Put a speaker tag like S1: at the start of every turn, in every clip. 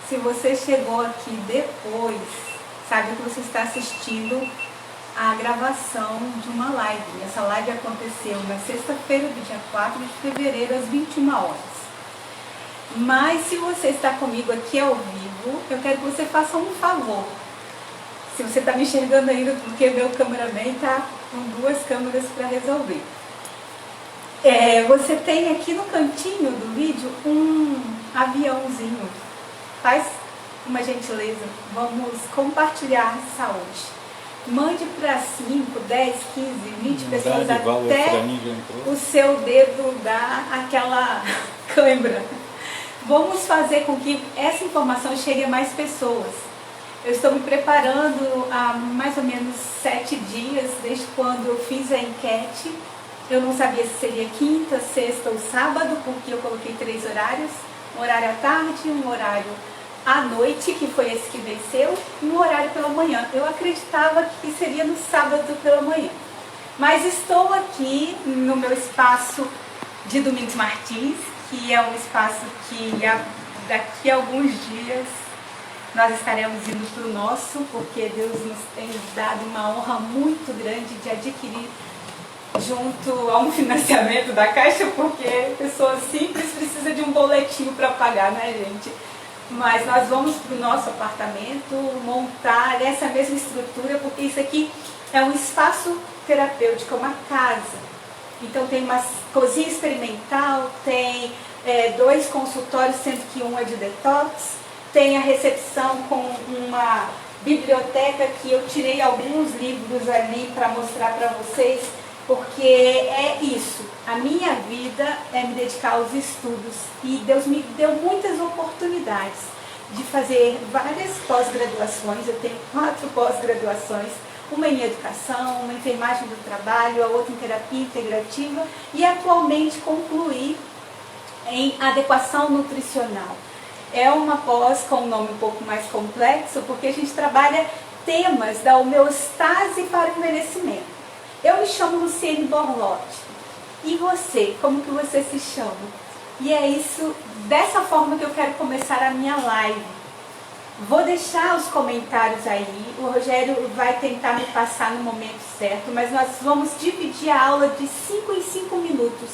S1: Se você chegou aqui depois, sabe que você está assistindo a gravação de uma live. Essa live aconteceu na sexta-feira, do dia 4 de fevereiro, às 21 horas. Mas se você está comigo aqui ao vivo, eu quero que você faça um favor. Se você está me enxergando ainda, porque meu cameraman está com duas câmeras para resolver. Você tem aqui no cantinho do vídeo um aviãozinho. Faz uma gentileza, vamos compartilhar saúde. Mande para 5, 10, 15, 20 pessoas até o seu dedo dar aquela cãibra. Vamos fazer com que essa informação chegue a mais pessoas. Eu estou me preparando há mais ou menos 7 dias, desde quando eu fiz a enquete. Eu não sabia se seria quinta, sexta ou sábado, porque eu coloquei 3 horários. Um horário à tarde, um horário à noite, que foi esse que venceu, e um horário pela manhã. Eu acreditava que seria no sábado pela manhã. Mas estou aqui no meu espaço de Domingos Martins, que é um espaço que daqui a alguns dias nós estaremos indo para o nosso, porque Deus nos tem dado uma honra muito grande de adquirir junto a um financiamento da Caixa, porque pessoas simples precisam de um boletinho para pagar, né, gente? Mas nós vamos para o nosso apartamento montar essa mesma estrutura, porque isso aqui é um espaço terapêutico, é uma casa. Então tem uma cozinha experimental, tem 2 consultórios, sendo que um é de detox, tem a recepção com uma biblioteca que eu tirei alguns livros ali para mostrar para vocês, porque é isso, a minha vida é me dedicar aos estudos e Deus me deu muitas oportunidades de fazer várias pós-graduações. Eu tenho 4 pós-graduações, uma em educação, uma em enfermagem do trabalho, a outra em terapia integrativa e atualmente concluí em adequação nutricional. É uma pós com um nome um pouco mais complexo, porque a gente trabalha temas da homeostase para o envelhecimento. Eu me chamo Luciene Borlotti. E você? Como que você se chama? E é isso, dessa forma que eu quero começar a minha live. Vou deixar os comentários aí, o Rogério vai tentar me passar no momento certo, mas nós vamos dividir a aula de 5 em 5 minutos,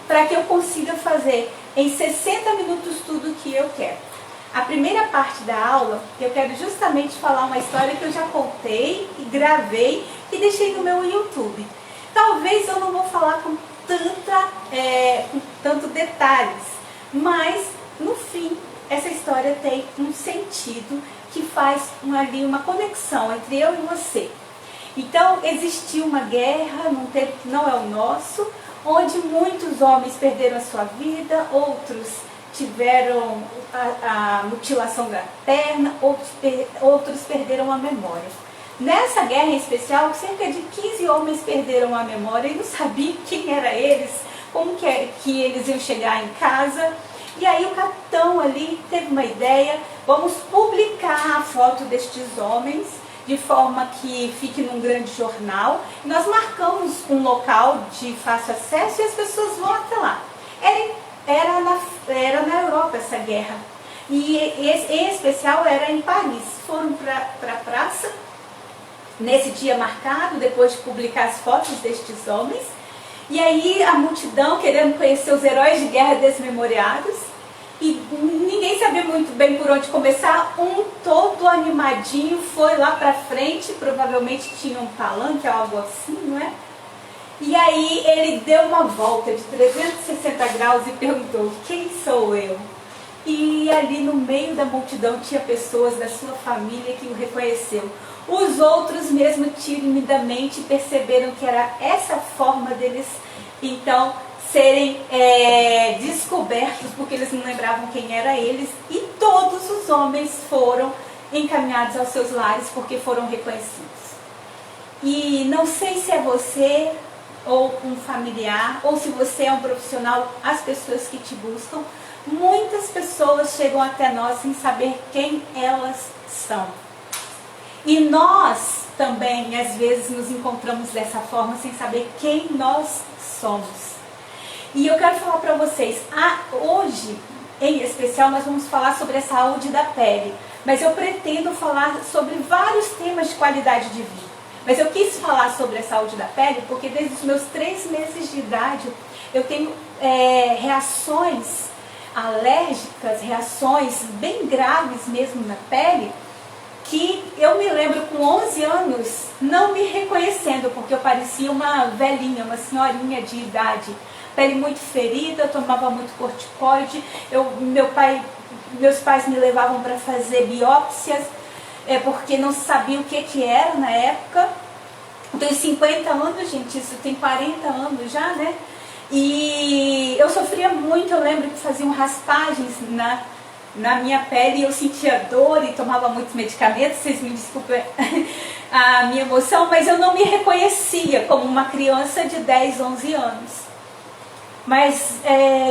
S1: para que eu consiga fazer em 60 minutos tudo o que eu quero. A primeira parte da aula, eu quero justamente falar uma história que eu já contei e gravei e deixei no meu YouTube. Talvez eu não vou falar com tanto detalhes, mas no fim essa história tem um sentido que faz ali uma conexão entre eu e você. Então existiu uma guerra num tempo que não é o nosso, onde muitos homens perderam a sua vida, outros tiveram a mutilação da perna, outros perderam a memória. Nessa guerra em especial, cerca de 15 homens perderam a memória e não sabiam quem eram eles, como que eles iam chegar em casa. E aí o capitão ali teve uma ideia: vamos publicar a foto destes homens de forma que fique num grande jornal. Nós marcamos um local de fácil acesso e as pessoas vão até lá. Era na Europa essa guerra. E em especial era em Paris. Foram para a praça nesse dia marcado, depois de publicar as fotos destes homens. E aí a multidão querendo conhecer os heróis de guerra desmemoriados. E ninguém sabia muito bem por onde começar. Um todo animadinho foi lá pra frente, provavelmente tinha um palanque ou algo assim, não é? E aí ele deu uma volta de 360 graus e perguntou: quem sou eu? E ali no meio da multidão tinha pessoas da sua família que o reconheceu. Os outros mesmo timidamente perceberam que era essa forma deles então serem descobertos, porque eles não lembravam quem era eles, e todos os homens foram encaminhados aos seus lares porque foram reconhecidos. E não sei se é você ou um familiar, ou se você é um profissional, as pessoas que te buscam, muitas pessoas chegam até nós sem saber quem elas são. E nós também, às vezes, nos encontramos dessa forma, sem saber quem nós somos. E eu quero falar para vocês, hoje em especial, nós vamos falar sobre a saúde da pele. Mas eu pretendo falar sobre vários temas de qualidade de vida. Mas eu quis falar sobre a saúde da pele porque desde os meus 3 meses de idade eu tenho reações alérgicas, reações bem graves mesmo na pele, que eu me lembro com 11 anos não me reconhecendo, porque eu parecia uma velhinha, uma senhorinha de idade. Pele muito ferida, eu tomava muito corticoide, meus pais me levavam para fazer biópsias, porque não sabia o que era na época. Eu tenho 50 anos, gente, isso tem 40 anos já, né? E eu sofria muito, eu lembro que faziam raspagens na minha pele e eu sentia dor e tomava muitos medicamentos, vocês me desculpem a minha emoção, mas eu não me reconhecia como uma criança de 10, 11 anos. Mas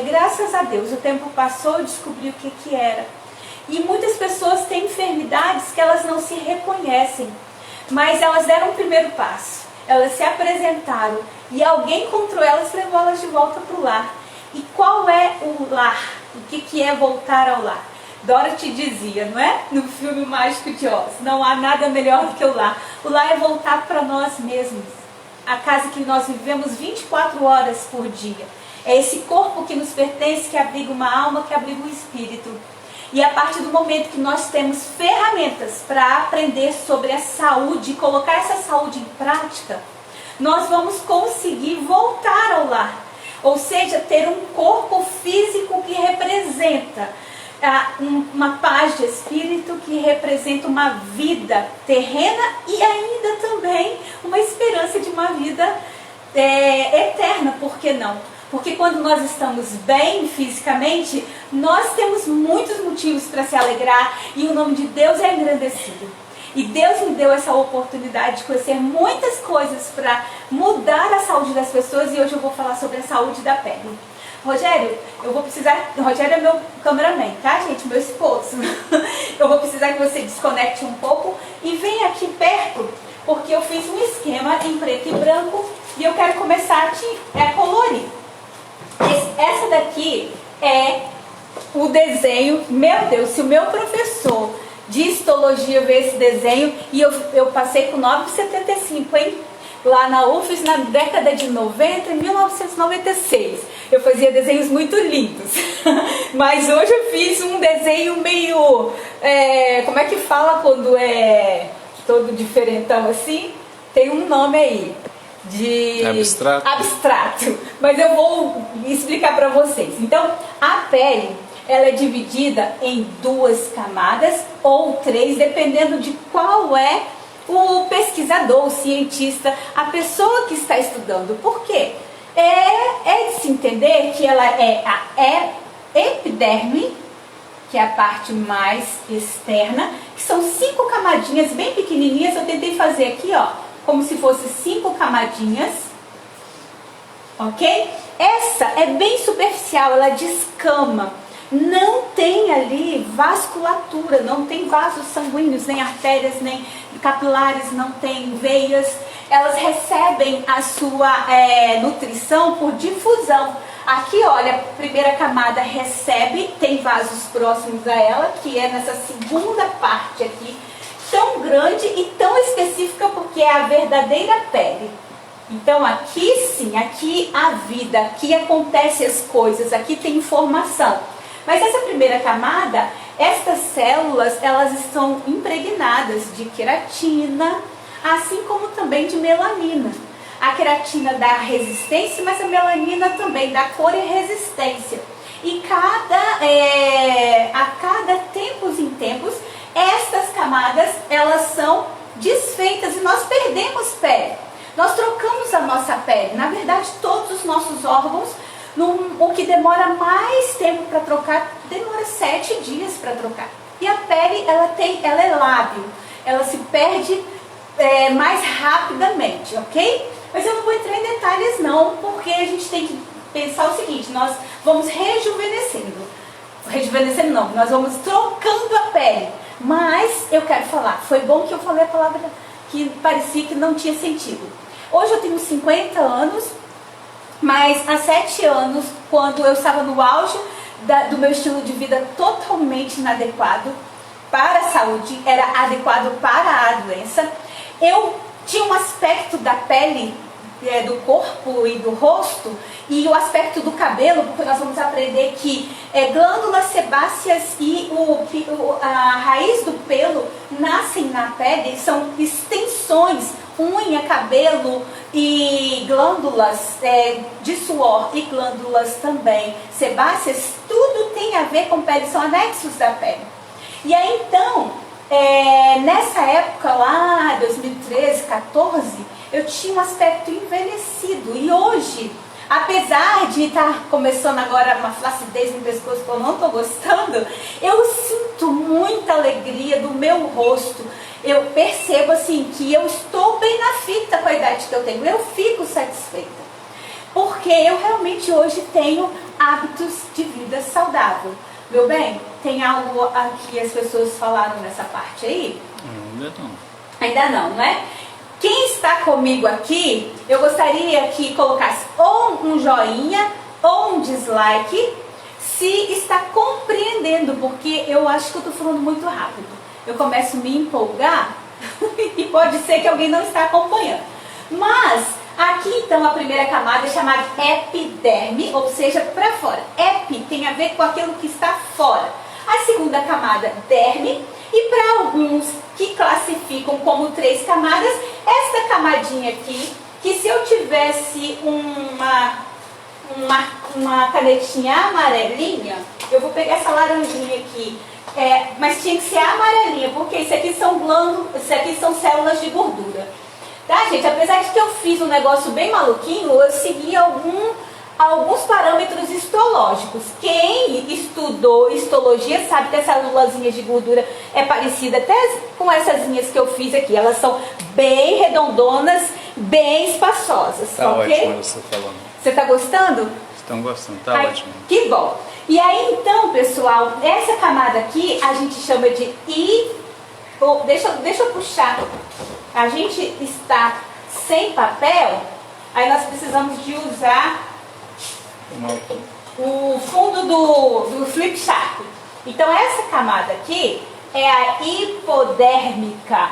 S1: graças a Deus, o tempo passou, eu descobri o que era. E muitas pessoas têm enfermidades que elas não se reconhecem, mas elas deram o primeiro passo, elas se apresentaram e alguém encontrou elas e levou elas de volta para o lar. E qual é o lar? O que é voltar ao lar? Dorothy dizia, não é? No filme Mágico de Oz, não há nada melhor do que o lar. O lar é voltar para nós mesmos, a casa que nós vivemos 24 horas por dia. É esse corpo que nos pertence, que abriga uma alma, que abriga um espírito. E a partir do momento que nós temos ferramentas para aprender sobre a saúde e colocar essa saúde em prática, nós vamos conseguir voltar ao lar. Ou seja, ter um corpo físico que representa uma paz de espírito, que representa uma vida terrena e ainda também uma esperança de uma vida eterna, por que não? Porque quando nós estamos bem fisicamente, nós temos muitos motivos para se alegrar e o nome de Deus é engrandecido. E Deus me deu essa oportunidade de conhecer muitas coisas para mudar a saúde das pessoas e hoje eu vou falar sobre a saúde da pele. Rogério, Rogério é meu cameraman, tá, gente? Meu esposo. Eu vou precisar que você desconecte um pouco e venha aqui perto, porque eu fiz um esquema em preto e branco e eu quero começar a te colorir. Essa daqui é o desenho. Meu Deus, se o meu professor de histologia ver esse desenho, e eu passei com 9,75, hein? Lá na UFES, na década de 90, em 1996. Eu fazia desenhos muito lindos. Mas hoje eu fiz um desenho meio... como é que fala quando é todo diferentão assim? Tem um nome aí. De abstrato, mas eu vou explicar para vocês. Então, a pele, ela é dividida em 2 camadas ou 3, dependendo de qual é o pesquisador, o cientista, a pessoa que está estudando. Por quê? É de se entender que ela é a epiderme, que é a parte mais externa, que são 5 camadinhas bem pequenininhas. Eu tentei fazer aqui, ó, como se fosse 5 camadinhas, ok? Essa é bem superficial, ela descama, não tem ali vasculatura, não tem vasos sanguíneos, nem artérias, nem capilares, não tem veias. Elas recebem a sua nutrição por difusão. Aqui, olha, a primeira camada recebe, tem vasos próximos a ela, que é nessa segunda parte aqui, tão grande e tão específica, porque é a verdadeira pele. Então aqui sim, aqui a vida, aqui acontecem as coisas, aqui tem informação. Mas essa primeira camada, estas células, elas estão impregnadas de queratina, assim como também de melanina. A queratina dá resistência, mas a melanina também dá cor e resistência. E a cada tempos em tempos, estas camadas, elas são desfeitas e nós perdemos pele. Nós trocamos a nossa pele. Na verdade, todos os nossos órgãos, o que demora mais tempo para trocar, demora 7 dias para trocar. E a pele, ela é lábil. Ela se perde mais rapidamente, ok? Mas eu não vou entrar em detalhes não, porque a gente tem que pensar o seguinte: nós vamos rejuvenescendo. Rejuvenescendo não, nós vamos trocando a pele. Mas eu quero falar, foi bom que eu falei a palavra que parecia que não tinha sentido. Hoje eu tenho 50 anos, mas há 7 anos, quando eu estava no auge do meu estilo de vida totalmente inadequado para a saúde, era adequado para a doença. Eu tinha um aspecto da pele, do corpo e do rosto, e o aspecto do cabelo, porque nós vamos aprender que glândulas sebáceas e a raiz do pelo nascem na pele, são extensões, unha, cabelo e glândulas de suor e glândulas também sebáceas, tudo tem a ver com pele, são anexos da pele. E aí então, nessa época lá, 2013, 14, eu tinha um aspecto envelhecido. E hoje, apesar de estar começando agora uma flacidez no pescoço que eu não estou gostando, eu sinto muita alegria do meu rosto. Eu percebo assim que eu estou bem na fita com a idade que eu tenho. Eu fico satisfeita. Porque eu realmente hoje tenho hábitos de vida saudável. Meu bem, tem algo aqui as pessoas falaram nessa parte aí?
S2: Ainda não.
S1: Ainda não, não é? Quem está comigo aqui, eu gostaria que colocasse ou um joinha ou um dislike se está compreendendo, porque eu acho que eu estou falando muito rápido. Eu começo a me empolgar e pode ser que alguém não está acompanhando. Mas aqui então a primeira camada é chamada epiderme, ou seja, para fora. Epi tem a ver com aquilo que está fora. A segunda camada, derme, e para alguns que classificam como 3 camadas, esta camadinha aqui, que se eu tivesse uma canetinha amarelinha, eu vou pegar essa laranjinha aqui, mas tinha que ser amarelinha, porque isso aqui são glândulas, isso aqui são células de gordura. Tá, gente? Apesar de que eu fiz um negócio bem maluquinho, eu segui alguns parâmetros histológicos. Quem estudou histologia sabe que as célulazinhas de gordura é parecida até com essas linhas que eu fiz aqui. Elas são bem redondonas, bem espaçosas.
S2: Tá
S1: okay?
S2: ótimo você falando.
S1: Você tá gostando?
S2: Estão gostando, tá ótimo.
S1: Que bom. E aí então, pessoal, essa camada aqui a gente chama de deixa eu puxar. A gente está sem papel, aí nós precisamos de usar o fundo do flip chart. Então essa camada aqui é a hipodérmica.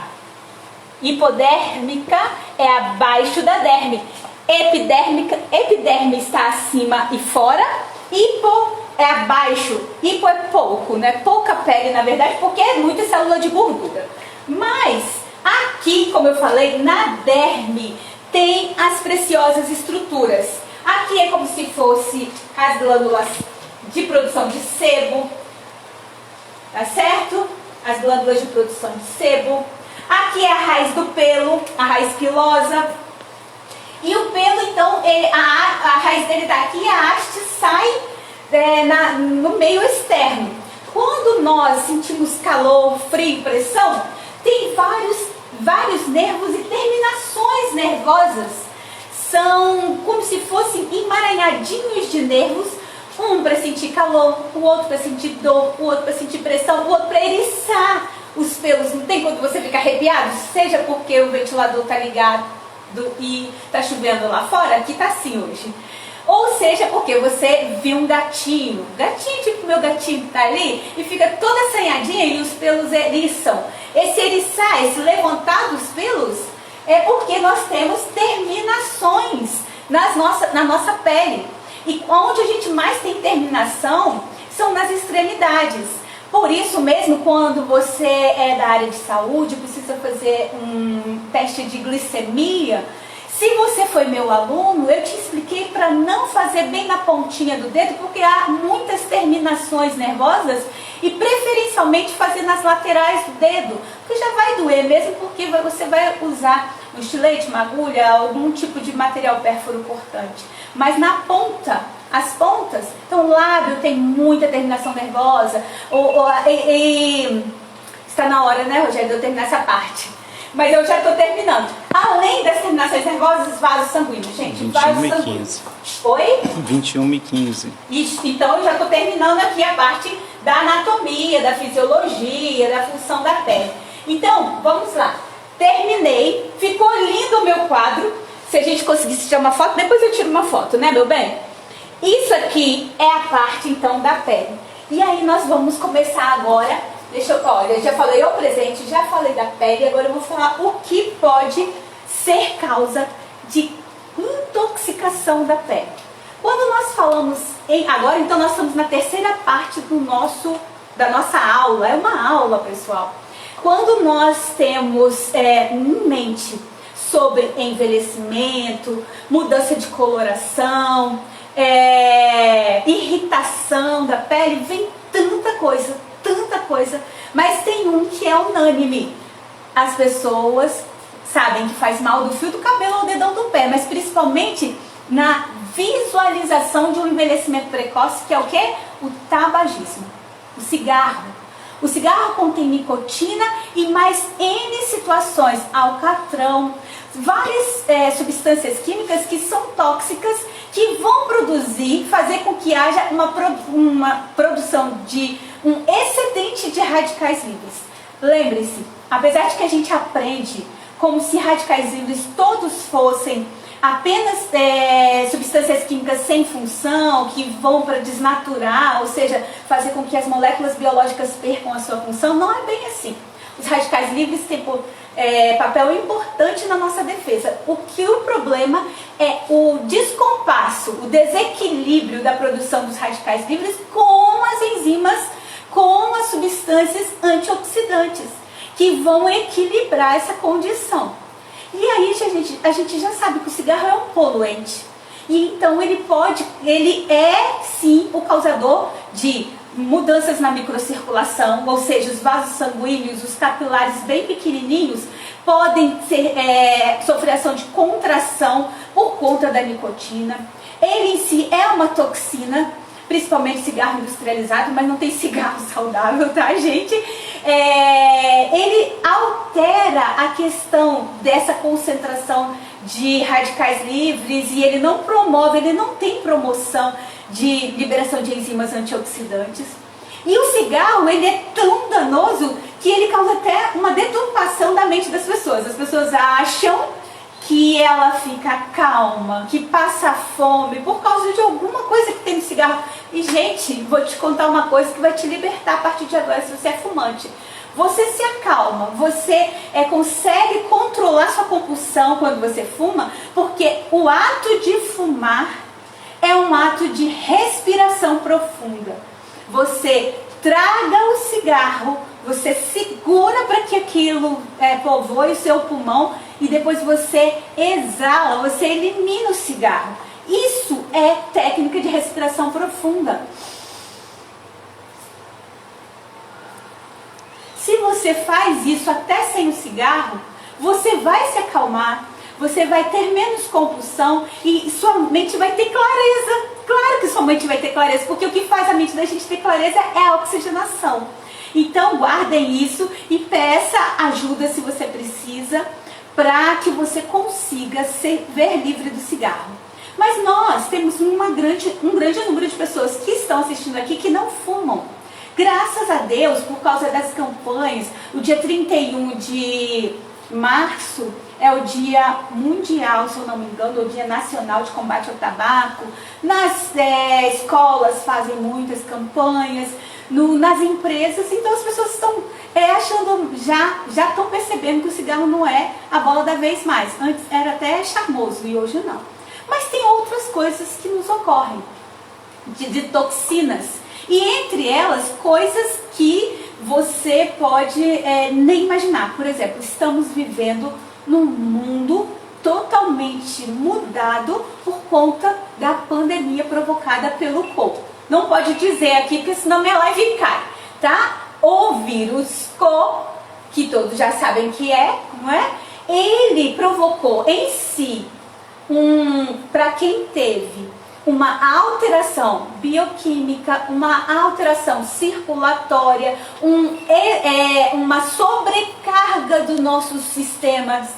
S1: Hipodérmica é abaixo da derme. Epiderme está acima e fora. Hipo é abaixo. Hipo é pouco, né? Pouca pele, na verdade, porque é muita célula de gordura. Mas aqui, como eu falei, na derme tem as preciosas estruturas. Aqui é como se fosse as glândulas de produção de sebo, tá certo? As glândulas de produção de sebo. Aqui é a raiz do pelo, a raiz pilosa. E o pelo, então, a raiz dele está aqui, a haste sai no meio externo. Quando nós sentimos calor, frio, pressão, tem vários nervos e terminações nervosas. São como se fossem emaranhadinhos de nervos, um para sentir calor, o outro para sentir dor, o outro para sentir pressão, o outro para eriçar os pelos. Não tem quando você fica arrepiado? Seja porque o ventilador está ligado e está chovendo lá fora, aqui está assim hoje. Ou seja porque você viu um gatinho tipo meu gatinho que está ali, e fica toda assanhadinha e os pelos eriçam. Esse eriçar, esse levantar dos pelos, é porque nós temos terminações na nossa pele. E onde a gente mais tem terminação são nas extremidades. Por isso mesmo, quando você é da área de saúde, precisa fazer um teste de glicemia. Se você foi meu aluno, eu te expliquei para não fazer bem na pontinha do dedo, porque há muitas terminações nervosas, e preferencialmente fazer nas laterais do dedo, porque já vai doer mesmo, porque você vai usar um estilete, uma agulha, algum tipo de material pérfuro cortante. Mas na ponta, as pontas, então o lábio tem muita terminação nervosa, está na hora, né, Rogério, de eu terminar essa parte. Mas eu já estou terminando. Além das terminações nervosas, vasos sanguíneos, gente.
S2: 21h15.
S1: Oi?
S2: 21h15.
S1: Isso, então eu já estou terminando aqui a parte da anatomia, da fisiologia, da função da pele. Então, vamos lá. Terminei. Ficou lindo o meu quadro. Se a gente conseguisse tirar uma foto, depois eu tiro uma foto, né, meu bem? Isso aqui é a parte então da pele. E aí nós vamos começar agora. Olha, já falei o presente, já falei da pele, agora eu vou falar o que pode ser causa de intoxicação da pele. Quando nós falamos agora, então nós estamos na terceira parte da nossa aula. É uma aula, pessoal. Quando nós temos em mente sobre envelhecimento, mudança de coloração, irritação da pele, vem tanta coisa, mas tem um que é unânime. As pessoas sabem que faz mal do fio do cabelo ao dedão do pé, mas principalmente na visualização de um envelhecimento precoce, que é o quê? O tabagismo, o cigarro. O cigarro contém nicotina e mais N situações, alcatrão, várias substâncias químicas que são tóxicas, que vão fazer com que haja uma produção de um excedente de radicais livres. Lembre-se, apesar de que a gente aprende como se radicais livres todos fossem apenas substâncias químicas sem função, que vão para desnaturar, ou seja, fazer com que as moléculas biológicas percam a sua função, não é bem assim. Os radicais livres têm papel importante na nossa defesa. O problema é o descompasso, o desequilíbrio da produção dos radicais livres com as enzimas, com as substâncias antioxidantes, que vão equilibrar essa condição. E aí a gente já sabe que o cigarro é um poluente. E então ele é sim o causador de mudanças na microcirculação, ou seja, os vasos sanguíneos, os capilares bem pequenininhos, podem sofrer ação de contração por conta da nicotina. Ele em si é uma toxina, principalmente cigarro industrializado, mas não tem cigarro saudável, tá, gente? Ele altera a questão dessa concentração de radicais livres e ele não tem promoção de liberação de enzimas antioxidantes. E o cigarro, ele é tão danoso que ele causa até uma deturpação da mente das pessoas. As pessoas acham que ela fica calma, que passa fome por causa de alguma coisa que tem no cigarro. E, gente, vou te contar uma coisa que vai te libertar a partir de agora, se você é fumante. Você se acalma, você consegue controlar sua compulsão quando você fuma, porque o ato de fumar é um ato de respiração profunda. Você traga o cigarro, você segura para que aquilo povoe o seu pulmão e depois você exala, você elimina o cigarro. Isso é técnica de respiração profunda. Se você faz isso até sem o cigarro, você vai se acalmar, você vai ter menos compulsão e sua mente vai ter clareza. Claro que sua mente vai ter clareza, porque o que faz a mente da gente ter clareza é a oxigenação. Então guardem isso e peça ajuda se você precisa, para que você consiga se ver livre do cigarro. Mas nós temos um grande número de pessoas que estão assistindo aqui que não fumam. Graças a Deus, por causa das campanhas, o dia 31 de março é o dia mundial, se eu não me engano, o dia nacional de combate ao tabaco. Nas escolas fazem muitas campanhas, nas empresas, então as pessoas estão achando, já estão percebendo que o cigarro não é a bola da vez mais. Antes era até charmoso e hoje não. Mas tem outras coisas que nos ocorrem, de toxinas. E entre elas, coisas que você pode nem imaginar. Por exemplo, estamos vivendo num mundo totalmente mudado por conta da pandemia provocada pelo corpo. Não pode dizer aqui, porque senão minha live cai, tá? O vírus que todos já sabem que não é? Ele provocou em si, para quem teve uma alteração bioquímica, uma alteração circulatória, uma sobrecarga dos nossos sistemas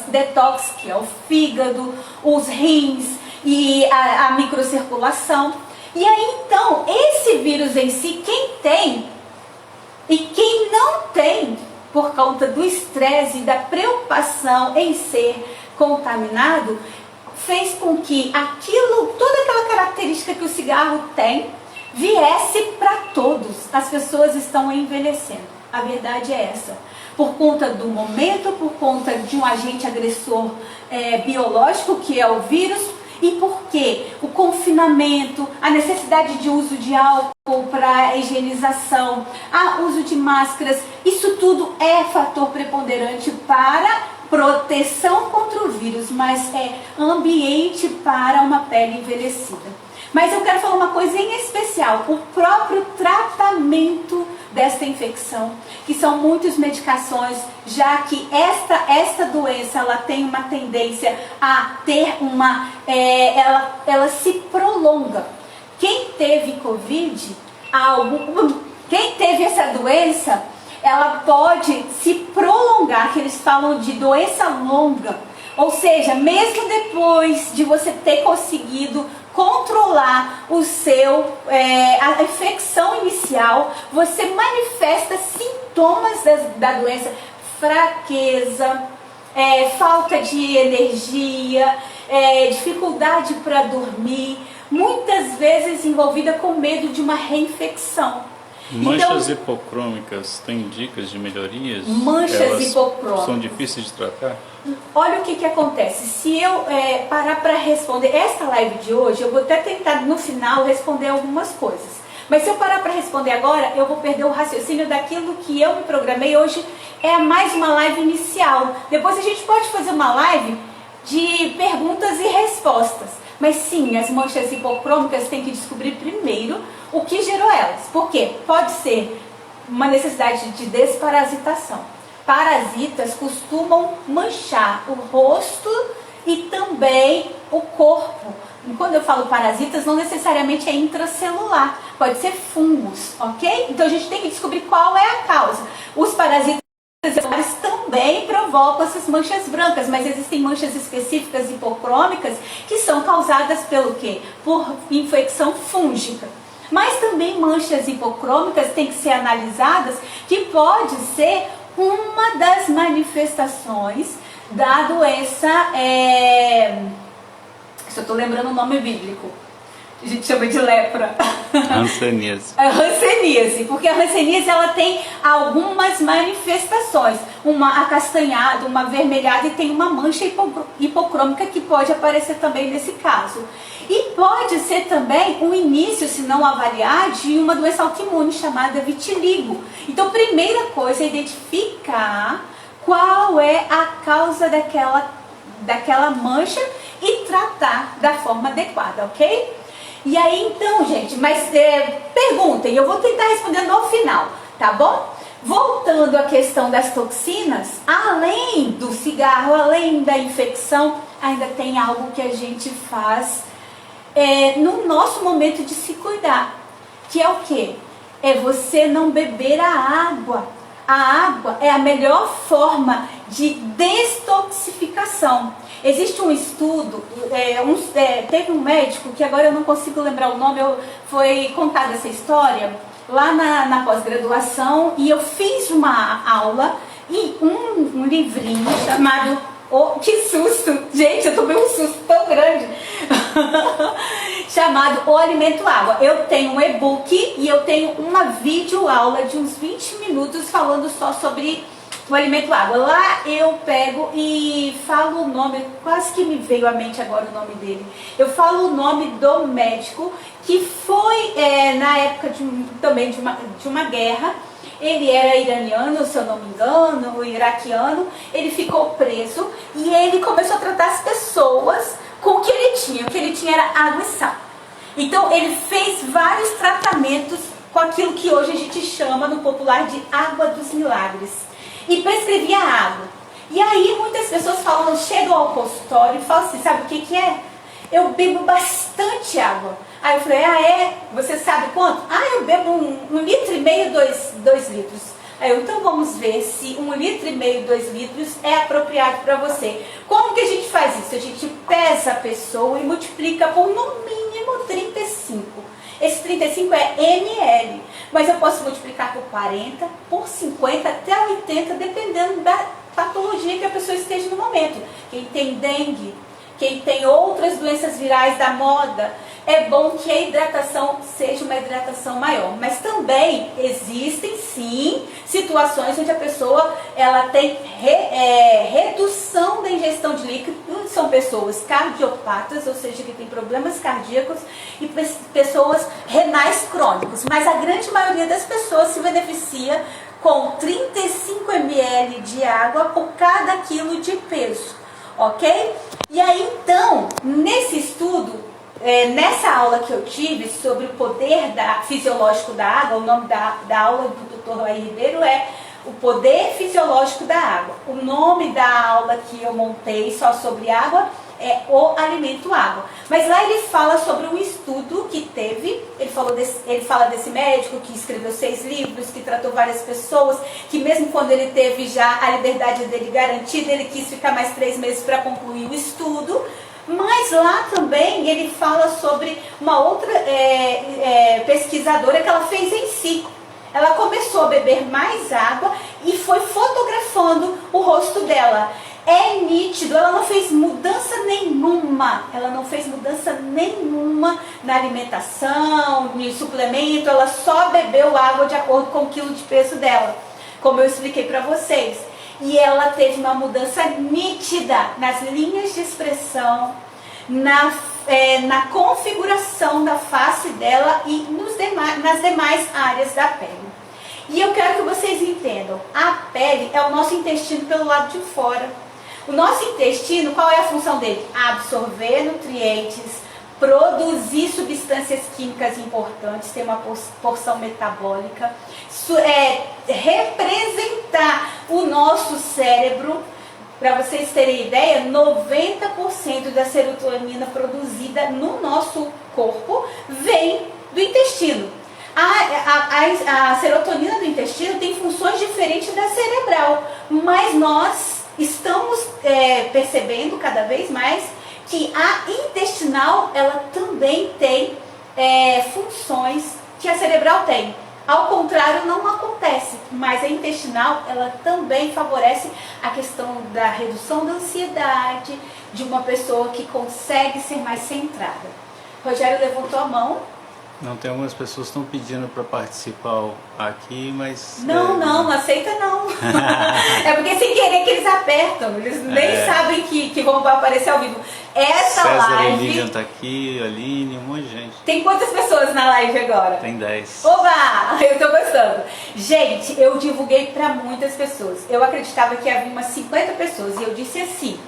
S1: detox, que é o fígado, os rins e a microcirculação. E aí então, esse vírus em si, quem tem e quem não tem, por conta do estresse e da preocupação em ser contaminado, fez com que toda aquela característica que o cigarro tem, viesse para todos. As pessoas estão envelhecendo. A verdade é essa. Por conta do momento, por conta de um agente agressor biológico, que é o vírus, e porque o confinamento, a necessidade de uso de álcool para higienização, o uso de máscaras, isso tudo é fator preponderante para proteção contra o vírus, mas é ambiente para uma pele envelhecida. Mas eu quero falar uma coisa em especial, o próprio tratamento desta infecção, que são muitas medicações, já que esta doença ela tem uma tendência a ter ela se prolonga. Quem teve Covid, quem teve essa doença, ela pode se prolongar, que eles falam de doença longa. Ou seja, mesmo depois de você ter conseguido controlar a infecção inicial, você manifesta sintomas da doença, fraqueza, falta de energia, dificuldade para dormir, muitas vezes envolvida com medo de uma reinfecção.
S2: Manchas hipocrômicas, tem dicas de melhorias?
S1: Manchas hipocrômicas
S2: são difíceis de tratar?
S1: Olha o que acontece. Se eu parar para responder esta live de hoje, eu vou até tentar no final responder algumas coisas. Mas se eu parar para responder agora, eu vou perder o raciocínio daquilo que eu me programei. Hoje é mais uma live inicial. Depois a gente pode fazer uma live de perguntas e respostas. Mas sim, as manchas hipocrômicas tem que descobrir primeiro o que gerou elas. Por quê? Pode ser uma necessidade de desparasitação. Parasitas costumam manchar o rosto e também o corpo. E quando eu falo parasitas, não necessariamente é intracelular, pode ser fungos, ok? Então a gente tem que descobrir qual é a causa. Os parasitas também provocam essas manchas brancas, mas existem manchas específicas hipocrômicas que são causadas pelo quê? Por infecção fúngica. Mas também manchas hipocrômicas têm que ser analisadas, que pode ser uma das manifestações da doença, se eu estou lembrando o nome bíblico, a gente chama de lepra.
S2: Hanseníase.
S1: A hanseníase, porque a hanseníase ela tem algumas manifestações, uma acastanhada, uma avermelhada e tem uma mancha hipocrômica que pode aparecer também nesse caso. E pode ser também um início, se não avaliar, de uma doença autoimune chamada vitiligo. Então, primeira coisa é identificar qual é a causa daquela mancha e tratar da forma adequada, ok? E aí então, gente, mas perguntem, eu vou tentar responder no final, tá bom? Voltando à questão das toxinas, além do cigarro, além da infecção, ainda tem algo que a gente faz no nosso momento de se cuidar, que é o quê? É você não beber a água. A água é a melhor forma de destoxificação. Existe um estudo, teve um médico, que agora eu não consigo lembrar o nome, foi contada essa história lá na pós-graduação, e eu fiz uma aula e um livrinho chamado... Oh, que susto! Gente, eu tomei um susto tão grande! Chamado O Alimento Água. Eu tenho um e-book e eu tenho uma videoaula de uns 20 minutos falando só sobre o alimento água. Lá eu pego e falo o nome, quase que me veio à mente agora o nome dele. Eu falo o nome do médico que foi na época também de uma guerra. Ele era iraniano, se eu não me engano, ou iraquiano. Ele ficou preso e ele começou a tratar as pessoas com o que ele tinha. O que ele tinha era água e sal. Então ele fez vários tratamentos com aquilo que hoje a gente chama no popular de água dos milagres. E prescrevia água. E aí muitas pessoas falam, chegam ao consultório e falam assim, sabe o que é? Eu bebo bastante água. Aí eu falei, você sabe quanto? Eu bebo 1,5 litro, 2 litros. Aí então vamos ver se 1,5 litro, 2 litros é apropriado para você. Como que a gente faz isso? A gente pesa a pessoa e multiplica por no mínimo 35. Esse 35 é ml, mas eu posso multiplicar por 40, por 50, até 80, dependendo da patologia que a pessoa esteja no momento. Quem tem dengue, quem tem outras doenças virais da moda, é bom que a hidratação seja uma hidratação maior. Mas também existem sim situações onde a pessoa ela tem redução da ingestão de líquido. São pessoas cardiopatas, ou seja, que têm problemas cardíacos, e pessoas renais crônicos. Mas a grande maioria das pessoas se beneficia com 35 ml de água por cada quilo de peso, ok? E aí então, nesse estudo, nessa aula que eu tive sobre o poder fisiológico da água, o nome da aula do Dr. Laí Ribeiro é O Poder Fisiológico da Água. O nome da aula que eu montei só sobre água é O Alimento Água. Mas lá ele fala sobre um estudo que teve, ele fala desse médico que escreveu 6 livros, que tratou várias pessoas, que mesmo quando ele teve já a liberdade dele garantida, ele quis ficar mais 3 meses para concluir o estudo. Mas lá também ele fala sobre uma outra pesquisadora que ela fez em si. Ela começou a beber mais água e foi fotografando o rosto dela. É nítido, ela não fez mudança nenhuma. Ela não fez mudança nenhuma na alimentação, no suplemento. Ela só bebeu água de acordo com o quilo de peso dela, como eu expliquei para vocês. E ela teve uma mudança nítida nas linhas de expressão, na configuração da face dela e nas demais áreas da pele. E eu quero que vocês entendam, a pele é o nosso intestino pelo lado de fora. O nosso intestino, qual é a função dele? Absorver nutrientes, produzir substâncias químicas importantes, ter uma porção metabólica, representar o nosso cérebro. Para vocês terem ideia, 90% da serotonina produzida no nosso corpo vem do intestino. A serotonina do intestino tem funções diferentes da cerebral, mas nós estamos percebendo cada vez mais que a intestinal ela também tem funções que a cerebral tem. Ao contrário, não acontece, mas a intestinal ela também favorece a questão da redução da ansiedade, de uma pessoa que consegue ser mais centrada. Rogério levantou a mão.
S2: Não, tem algumas pessoas que estão pedindo para participar aqui, mas...
S1: Não aceita não. É porque sem querer que eles apertam, eles nem sabem que vão aparecer ao vivo. Essa
S2: César
S1: live...
S2: e Lilian tá aqui, Aline, um monte de gente.
S1: Tem quantas pessoas na live agora?
S2: Tem 10.
S1: Oba! Eu tô gostando. Gente, eu divulguei para muitas pessoas. Eu acreditava que havia umas 50 pessoas e eu disse assim,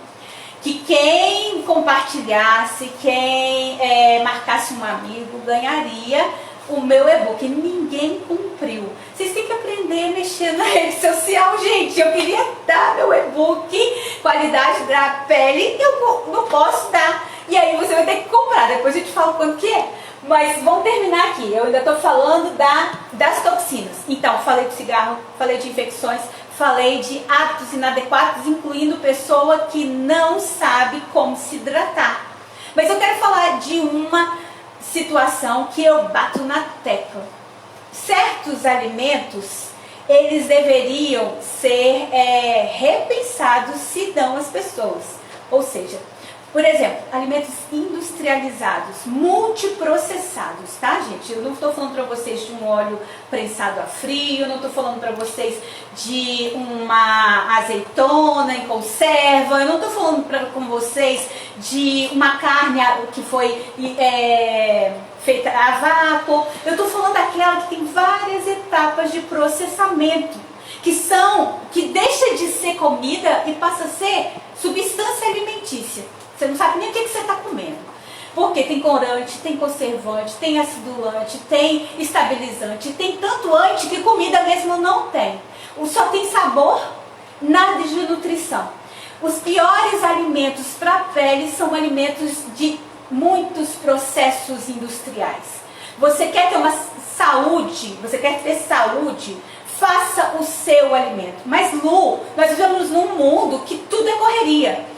S1: que quem compartilhasse, quem marcasse um amigo, ganharia o meu e-book. Ninguém cumpriu. Vocês têm que aprender a mexer na rede social, gente. Eu queria dar meu e-book, qualidade da pele, eu não posso dar. E aí você vai ter que comprar, depois eu te falo quanto que é. Mas vamos terminar aqui. Eu ainda estou falando das toxinas. Então, falei de cigarro, falei de infecções, falei de hábitos inadequados, incluindo pessoa que não sabe como se hidratar. Mas eu quero falar de uma situação que eu bato na tecla. Certos alimentos, eles deveriam ser repensados se dão às pessoas. Ou seja, por exemplo, alimentos industrializados, multiprocessados, tá, gente? Eu não estou falando para vocês de um óleo prensado a frio, não estou falando para vocês de uma azeitona em conserva, eu não estou falando com vocês de uma carne que foi feita a vácuo, eu estou falando daquela que tem várias etapas de processamento, que deixa de ser comida e passa a ser substância alimentícia. Você não sabe nem o que você está comendo. Porque tem corante, tem conservante, tem acidulante, tem estabilizante, tem tanto anti que comida mesmo não tem. Só tem sabor, nada de nutrição. Os piores alimentos para a pele são alimentos de muitos processos industriais. Você quer ter uma saúde, você quer ter saúde, faça o seu alimento. Mas Lu, nós vivemos num mundo que tudo é correria.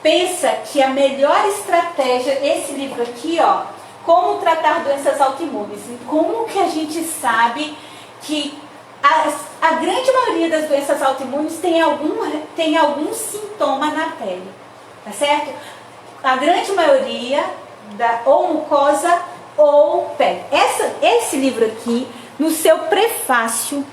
S1: Pensa que a melhor estratégia, esse livro aqui, ó, Como Tratar Doenças Autoimunes. Como que a gente sabe que a grande maioria das doenças autoimunes tem algum sintoma na pele, tá certo? a grande maioria, ou mucosa ou pele. Esse livro aqui, no seu prefácio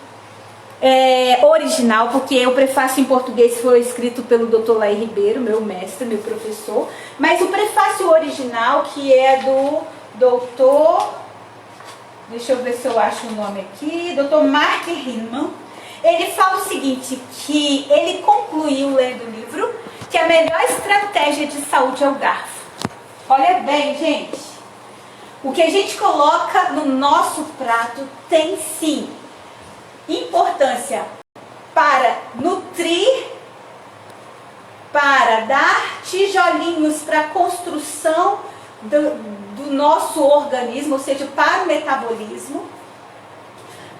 S1: original, porque o prefácio em português foi escrito pelo Dr. Laí Ribeiro, meu mestre, meu professor, mas o prefácio original, que é do Dr. Deixa eu ver se eu acho o nome aqui, Dr. Mark Hinman. Ele fala o seguinte, que ele concluiu lendo o livro, que a melhor estratégia de saúde é o garfo. Olha bem, gente, o que a gente coloca no nosso prato tem sim importância para nutrir, para dar tijolinhos para a construção do nosso organismo, ou seja, para o metabolismo,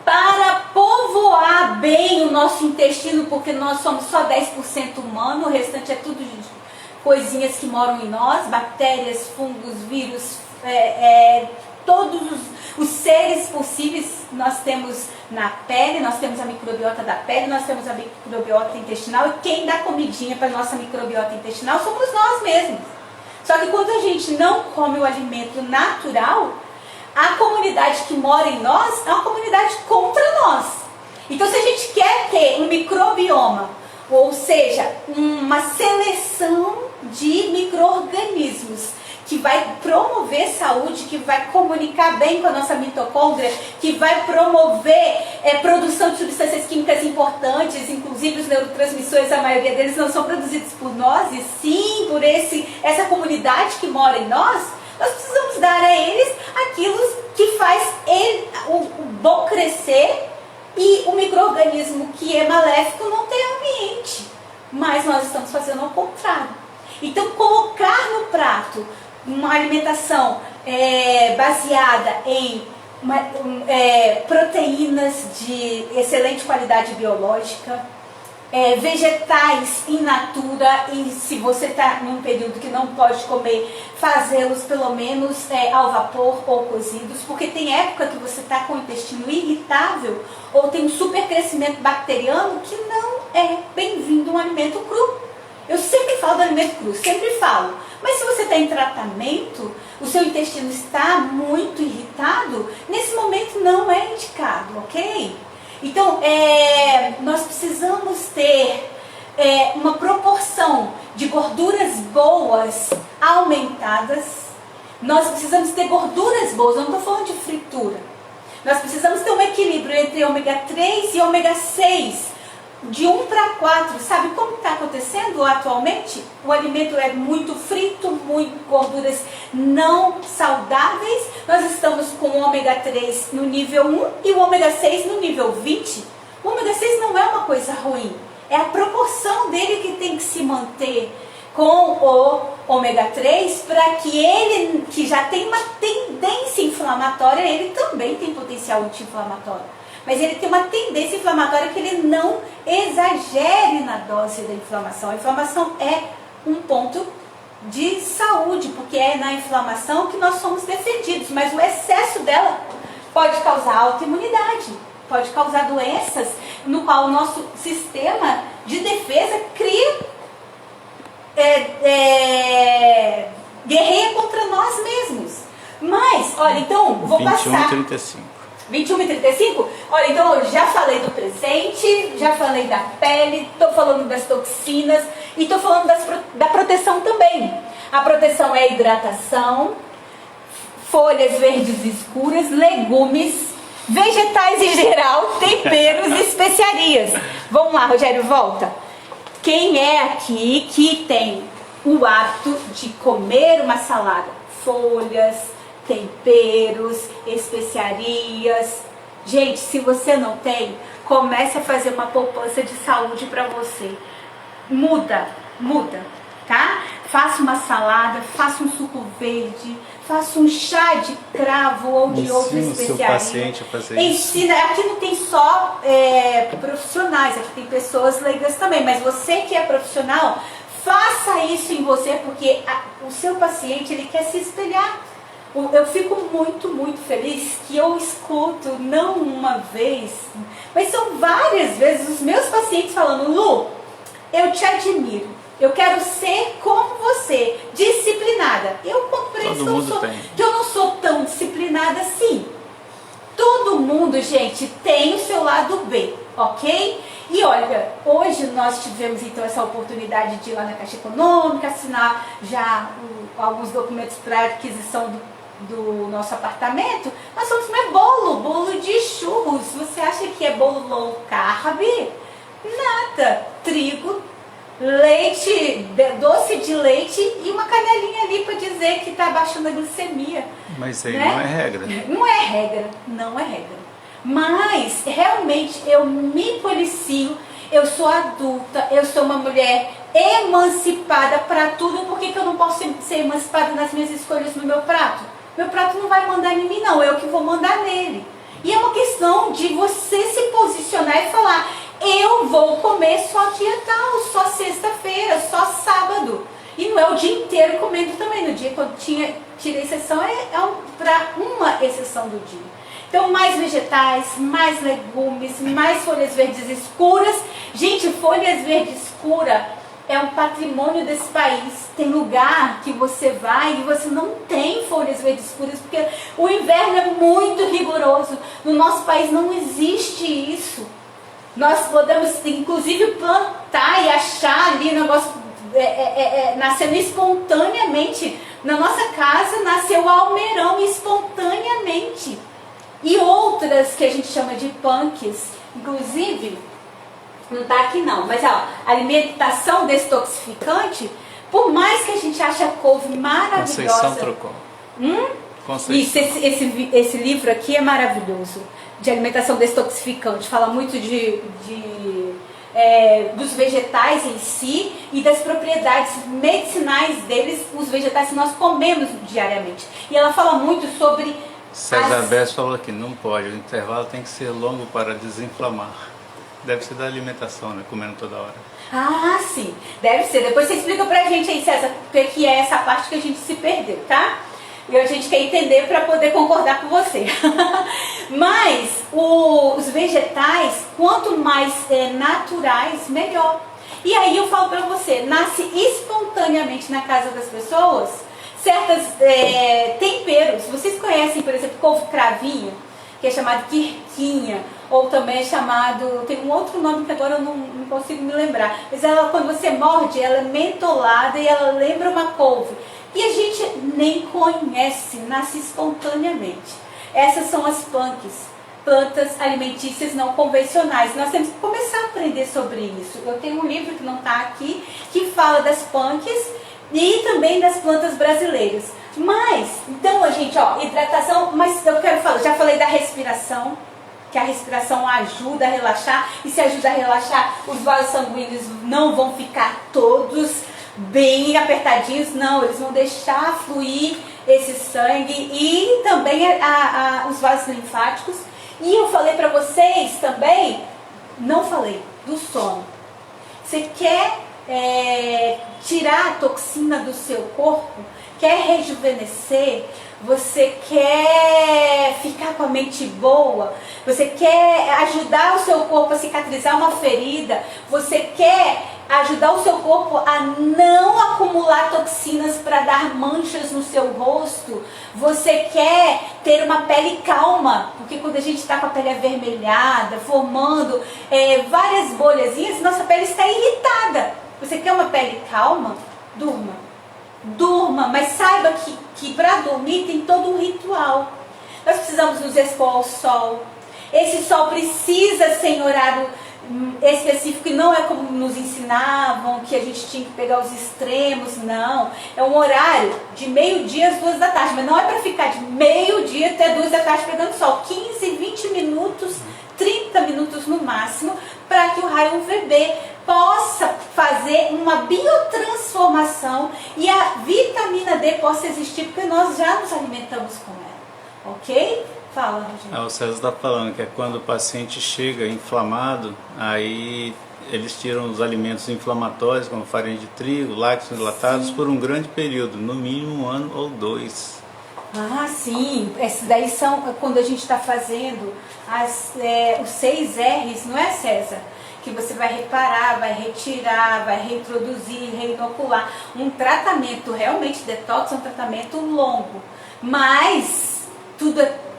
S1: para povoar bem o nosso intestino, porque nós somos só 10% humano, o restante é tudo coisinhas que moram em nós, bactérias, fungos, vírus, todos os seres possíveis nós temos na pele, nós temos a microbiota da pele, nós temos a microbiota intestinal, e quem dá comidinha para a nossa microbiota intestinal somos nós mesmos. Só que quando a gente não come o alimento natural, a comunidade que mora em nós é uma comunidade contra nós. Então, se a gente quer ter um microbioma, ou seja, uma seleção de micro-organismos que vai promover saúde, que vai comunicar bem com a nossa mitocôndria, que vai promover produção de substâncias químicas importantes, inclusive os neurotransmissores, a maioria deles não são produzidos por nós, e sim por essa comunidade que mora em nós, nós precisamos dar a eles aquilo que faz o bom crescer, e o micro-organismo que é maléfico não tem ambiente. Mas nós estamos fazendo ao contrário. Então, colocar no prato uma alimentação baseada em proteínas de excelente qualidade biológica, vegetais in natura, e se você está num período que não pode comer, fazê-los pelo menos ao vapor ou cozidos, porque tem época que você está com o intestino irritável ou tem um super crescimento bacteriano que não é bem-vindo um alimento cru. Eu sempre falo do alimento cru, sempre falo. Mas se você está em tratamento, o seu intestino está muito irritado, nesse momento não é indicado, ok? Então, nós precisamos ter uma proporção de gorduras boas aumentadas. Nós precisamos ter gorduras boas, eu não estou falando de fritura. Nós precisamos ter um equilíbrio entre ômega 3 e ômega 6. De 1 para 4, sabe como está acontecendo atualmente? O alimento é muito frito, muito gorduras não saudáveis. Nós estamos com o ômega 3 no nível 1 e o ômega 6 no nível 20. O ômega 6 não é uma coisa ruim, é a proporção dele que tem que se manter com o ômega 3 para que ele, que já tem uma tendência inflamatória, ele também tem potencial anti-inflamatório. Mas ele tem uma tendência inflamatória que ele não exagere na dose da inflamação. A inflamação é um ponto de saúde, porque é na inflamação que nós somos defendidos. Mas o excesso dela pode causar autoimunidade, pode causar doenças no qual o nosso sistema de defesa cria, guerreia contra nós mesmos. Mas, olha, então, vou
S2: 21,
S1: passar...
S2: 35.
S1: 21 e 35? Olha, então eu já falei do presente, já falei da pele, estou falando das toxinas e estou falando da proteção também. A proteção é a hidratação, folhas verdes escuras, legumes, vegetais em geral, temperos e especiarias. Vamos lá, Rogério, volta. Quem é aqui que tem o hábito de comer uma salada? Folhas, temperos, especiarias. Gente, se você não tem, comece a fazer uma poupança de saúde para você. Muda, tá? Faça uma salada, faça um suco verde, faça um chá de cravo ou de outra especiaria.
S2: Seu paciente a fazer
S1: Ensina, isso. Aqui não tem só profissionais, aqui tem pessoas leigas também, mas você que é profissional, faça isso em você, porque o seu paciente, ele quer se espelhar. Eu fico muito, muito feliz que eu escuto, não uma vez, mas são várias vezes, os meus pacientes falando: Lu, eu te admiro, Eu quero ser como você, disciplinada. Eu conto pra eles que eu não sou tão disciplinada assim. Todo mundo, gente, tem o seu lado B, ok? E olha, hoje nós tivemos então essa oportunidade de ir lá na Caixa Econômica, assinar já alguns documentos para aquisição do nosso apartamento. Nós vamos comer bolo de churros. Você acha que é bolo low carb? Nada. Trigo, leite, doce de leite e uma canelinha ali para dizer que está baixando a glicemia.
S2: Mas aí,
S1: né?
S2: Não é regra.
S1: Não é regra. Mas realmente eu me policio, eu sou adulta, eu sou uma mulher emancipada para tudo. Por que eu não posso ser emancipada nas minhas escolhas no meu prato? Meu prato não vai mandar em mim, não, eu que vou mandar nele. E é uma questão de você se posicionar e falar: eu vou comer só dia tal, só sexta-feira, só sábado. E não é o dia inteiro comendo também. No dia que eu tirei exceção, para uma exceção do dia. Então, mais vegetais, mais legumes, mais folhas verdes escuras. Gente, folhas verdes escuras é um patrimônio desse país. Tem lugar que você vai e você não tem folhas verdes escuras, porque o inverno é muito rigoroso. No nosso país não existe isso. Nós podemos, inclusive, plantar e achar ali o negócio nascendo espontaneamente. Na nossa casa nasceu almeirão espontaneamente. E outras que a gente chama de punks, inclusive, não está aqui não, mas ó, alimentação detoxificante, por mais que a gente ache a couve maravilhosa...
S2: Conceição trocou.
S1: Isso, esse livro aqui é maravilhoso, de alimentação detoxificante, fala muito dos vegetais em si e das propriedades medicinais deles, os vegetais que nós comemos diariamente. E ela fala muito sobre...
S2: César Bess falou aqui, não pode, o intervalo tem que ser longo para desinflamar. Deve ser da alimentação, né? Comendo toda hora.
S1: Ah, sim, deve ser. Depois você explica pra gente aí, César, o que é essa parte que a gente se perdeu, tá? E a gente quer entender para poder concordar com você. Mas os vegetais, quanto mais naturais, melhor. E aí eu falo pra você, nasce espontaneamente na casa das pessoas certas temperos. Vocês conhecem, por exemplo, couve cravinho, que é chamado quirquinha, ou também é chamado, tem um outro nome que agora eu não consigo me lembrar, mas ela, quando você morde, ela é mentolada e ela lembra uma couve. E a gente nem conhece, nasce espontaneamente. Essas são as punks, plantas alimentícias não convencionais. Nós temos que começar a aprender sobre isso. Eu tenho um livro que não está aqui, que fala das punks e também das plantas brasileiras. Mas, então, gente, ó, hidratação, mas eu quero falar, já falei da respiração, que a respiração ajuda a relaxar, e se ajuda a relaxar, os vasos sanguíneos não vão ficar todos bem apertadinhos, não, eles vão deixar fluir esse sangue, e também os vasos linfáticos. E eu falei pra vocês também, não falei, do sono. Você quer tirar a toxina do seu corpo, quer rejuvenescer, você quer ficar com a mente boa, você quer ajudar o seu corpo a cicatrizar uma ferida, você quer ajudar o seu corpo a não acumular toxinas para dar manchas no seu rosto, você quer ter uma pele calma, porque quando a gente está com a pele avermelhada, formando várias bolhazinhas, nossa pele está irritada. Você quer uma pele calma? Durma. Durma, mas saiba que para dormir tem todo um ritual. Nós precisamos nos expor ao sol. Esse sol precisa ser em horário específico, e não é como nos ensinavam, que a gente tinha que pegar os extremos, não. É um horário de meio-dia às 2 da tarde, mas não é para ficar de meio-dia até 2 da tarde pegando sol. 15, 20 minutos, 30 minutos no máximo, para que o raio UVB possa fazer uma biotransformação e a vitamina D possa existir, porque nós já nos alimentamos com ela, ok? Fala, Rogério.
S2: O César está falando que é quando o paciente chega inflamado, aí eles tiram os alimentos inflamatórios, como farinha de trigo, lácteos enlatados, por um grande período, no mínimo 1 ano ou 2.
S1: Ah, sim. Esses daí são quando a gente está fazendo os 6 R's, não é, César? que você vai reparar, vai retirar, vai reintroduzir, reinocular. Um tratamento realmente detox é um tratamento longo, mas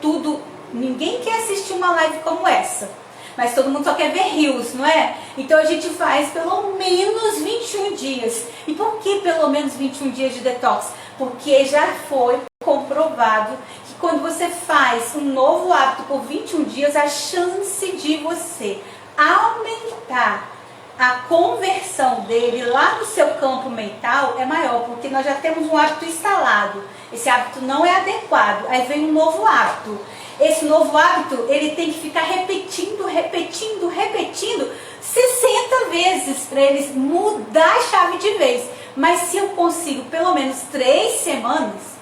S1: tudo, ninguém quer assistir uma live como essa, mas todo mundo só quer ver rios, não é? Então a gente faz pelo menos 21 dias. E por que pelo menos 21 dias de detox? Porque já foi comprovado que quando você faz um novo hábito por 21 dias, a chance de você aumentar a conversão dele lá no seu campo mental é maior, porque nós já temos um hábito instalado. Esse hábito não é adequado, aí vem um novo hábito. Esse novo hábito, ele tem que ficar repetindo 60 vezes para ele mudar a chave de vez. Mas se eu consigo pelo menos 3 semanas,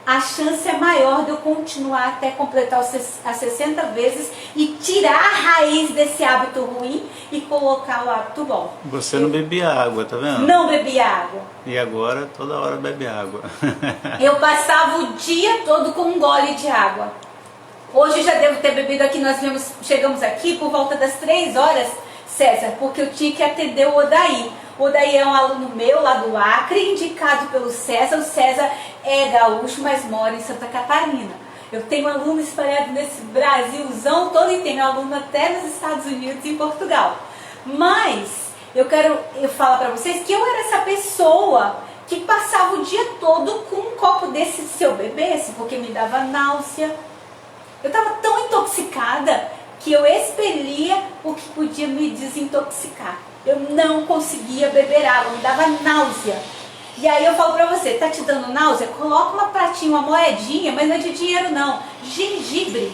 S1: a chance é maior de eu continuar até completar as 60 vezes e tirar a raiz desse hábito ruim e colocar o hábito bom.
S2: Você não bebia água, tá vendo?
S1: Não bebia água.
S2: E agora toda hora bebe água.
S1: Eu passava o dia todo com um gole de água. Hoje já devo ter bebido aqui, chegamos aqui por volta das 3 horas, César, porque eu tinha que atender o Odaí. O Odaí é um aluno meu lá do Acre, indicado pelo César. O César é gaúcho, mas mora em Santa Catarina. Eu tenho aluno espalhado nesse Brasilzão todo e tenho aluno até nos Estados Unidos e em Portugal. Mas eu falar para vocês que eu era essa pessoa que passava o dia todo com um copo desse se eu bebesse, porque me dava náusea. Eu estava tão intoxicada que eu expelia o que podia me desintoxicar. Eu não conseguia beber água, me dava náusea. E aí eu falo pra você, tá te dando náusea? Coloca uma pratinha, uma moedinha, mas não é de dinheiro não, gengibre.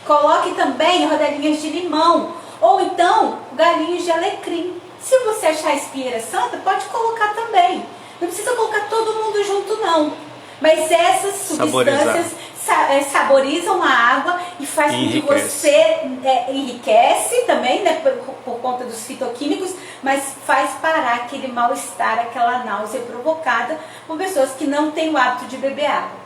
S1: Coloque também rodelinhas de limão, ou então galinhos de alecrim. Se você achar espinheira santa, pode colocar também. Não precisa colocar todo mundo junto não. Mas essas substâncias saborizam a água e faz com que você enriquece também, né, por conta dos fitoquímicos, mas faz parar aquele mal-estar, aquela náusea provocada por pessoas que não têm o hábito de beber água,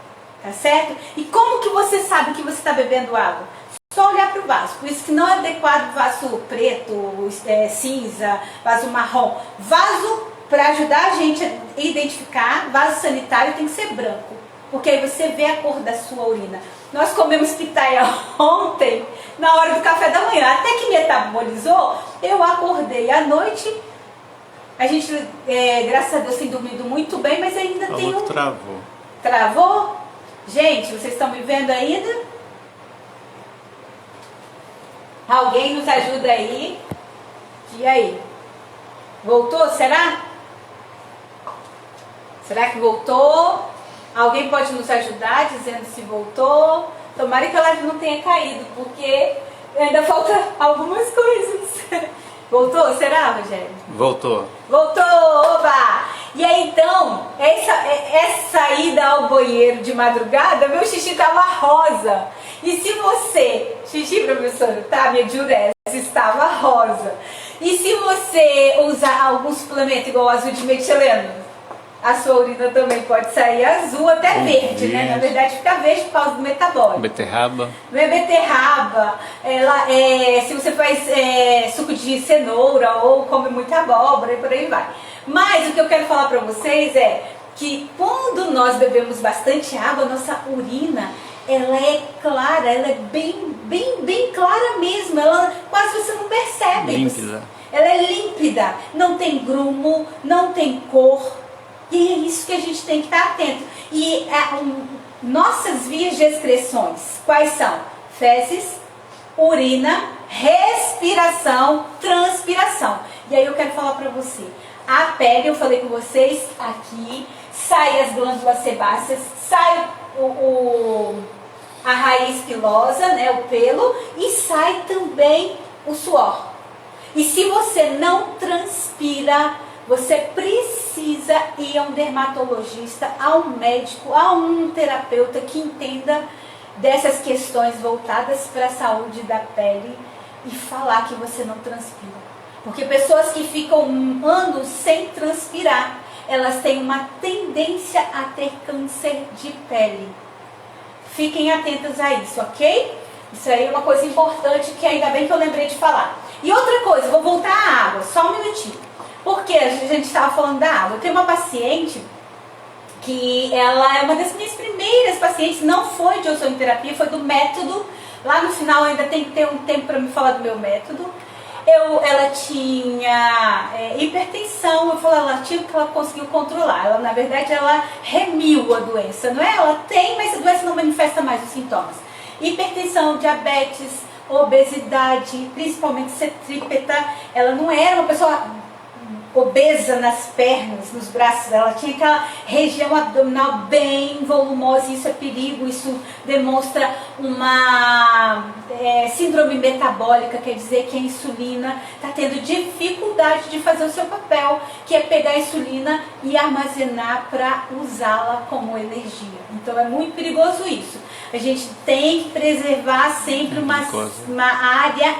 S1: tá certo? E como que você sabe que você está bebendo água? Só olhar para o vaso. Por isso que não é adequado vaso preto, cinza, vaso marrom. Vaso, para ajudar a gente a identificar, vaso sanitário tem que ser branco. Porque aí você vê a cor da sua urina. Nós comemos pitaia ontem, na hora do café da manhã. Até que metabolizou, eu acordei à noite. A gente, graças a Deus, tem dormido muito bem, mas ainda tem um...
S2: Travou.
S1: Travou? Gente, vocês estão me vendo ainda? Alguém nos ajuda aí? E aí? Voltou, será? Será que voltou? Alguém pode nos ajudar dizendo se voltou? Tomara que a live não tenha caído, porque ainda falta algumas coisas. Voltou? Será, Rogério?
S2: Voltou.
S1: Voltou! Oba! E aí então, essa ida ao banheiro de madrugada, meu xixi estava rosa. E se você... Xixi, professora, tá? Minha diurese estava rosa. E se você usar algum suplemento igual azul de metileno, a sua urina também pode sair azul, até verde, né? Na verdade fica verde por causa do metabólico.
S2: Beterraba.
S1: Não é beterraba. Se você faz suco de cenoura ou come muita abóbora e por aí vai. Mas o que eu quero falar pra vocês é que quando nós bebemos bastante água, nossa urina, ela é clara, ela é bem clara mesmo. Ela quase você não percebe.
S2: Límpida.
S1: Ela é límpida, não tem grumo, não tem cor. E é isso que a gente tem que estar atento. E nossas vias de excreções, quais são? Fezes, urina, respiração, transpiração. E aí eu quero falar pra você. A pele, eu falei com vocês, aqui, sai as glândulas sebáceas, sai a raiz pilosa, né, o pelo, e sai também o suor. E se você não transpira, você precisa ir a um dermatologista, a um médico, a um terapeuta que entenda dessas questões voltadas para a saúde da pele e falar que você não transpira. Porque pessoas que ficam anos sem transpirar, elas têm uma tendência a ter câncer de pele. Fiquem atentas a isso, ok? Isso aí é uma coisa importante que ainda bem que eu lembrei de falar. E outra coisa, vou voltar à água, só um minutinho. Porque a gente estava falando da água. Eu tenho uma paciente que ela é uma das minhas primeiras pacientes, não foi de ozonioterapia, foi do método. Lá no final ainda tem que ter um tempo para me falar do meu método. Ela tinha hipertensão, eu falei, ela tinha que ela conseguiu controlar. Ela, na verdade, ela remiu a doença, não é? Ela tem, mas a doença não manifesta mais os sintomas. Hipertensão, diabetes, obesidade, principalmente centrípeta. Ela não era uma pessoa obesa nas pernas, nos braços, ela tinha aquela região abdominal bem volumosa, isso é perigo, isso demonstra uma síndrome metabólica, quer dizer que a insulina está tendo dificuldade de fazer o seu papel, que é pegar a insulina e armazenar para usá-la como energia. Então é muito perigoso isso. A gente tem que preservar sempre uma área,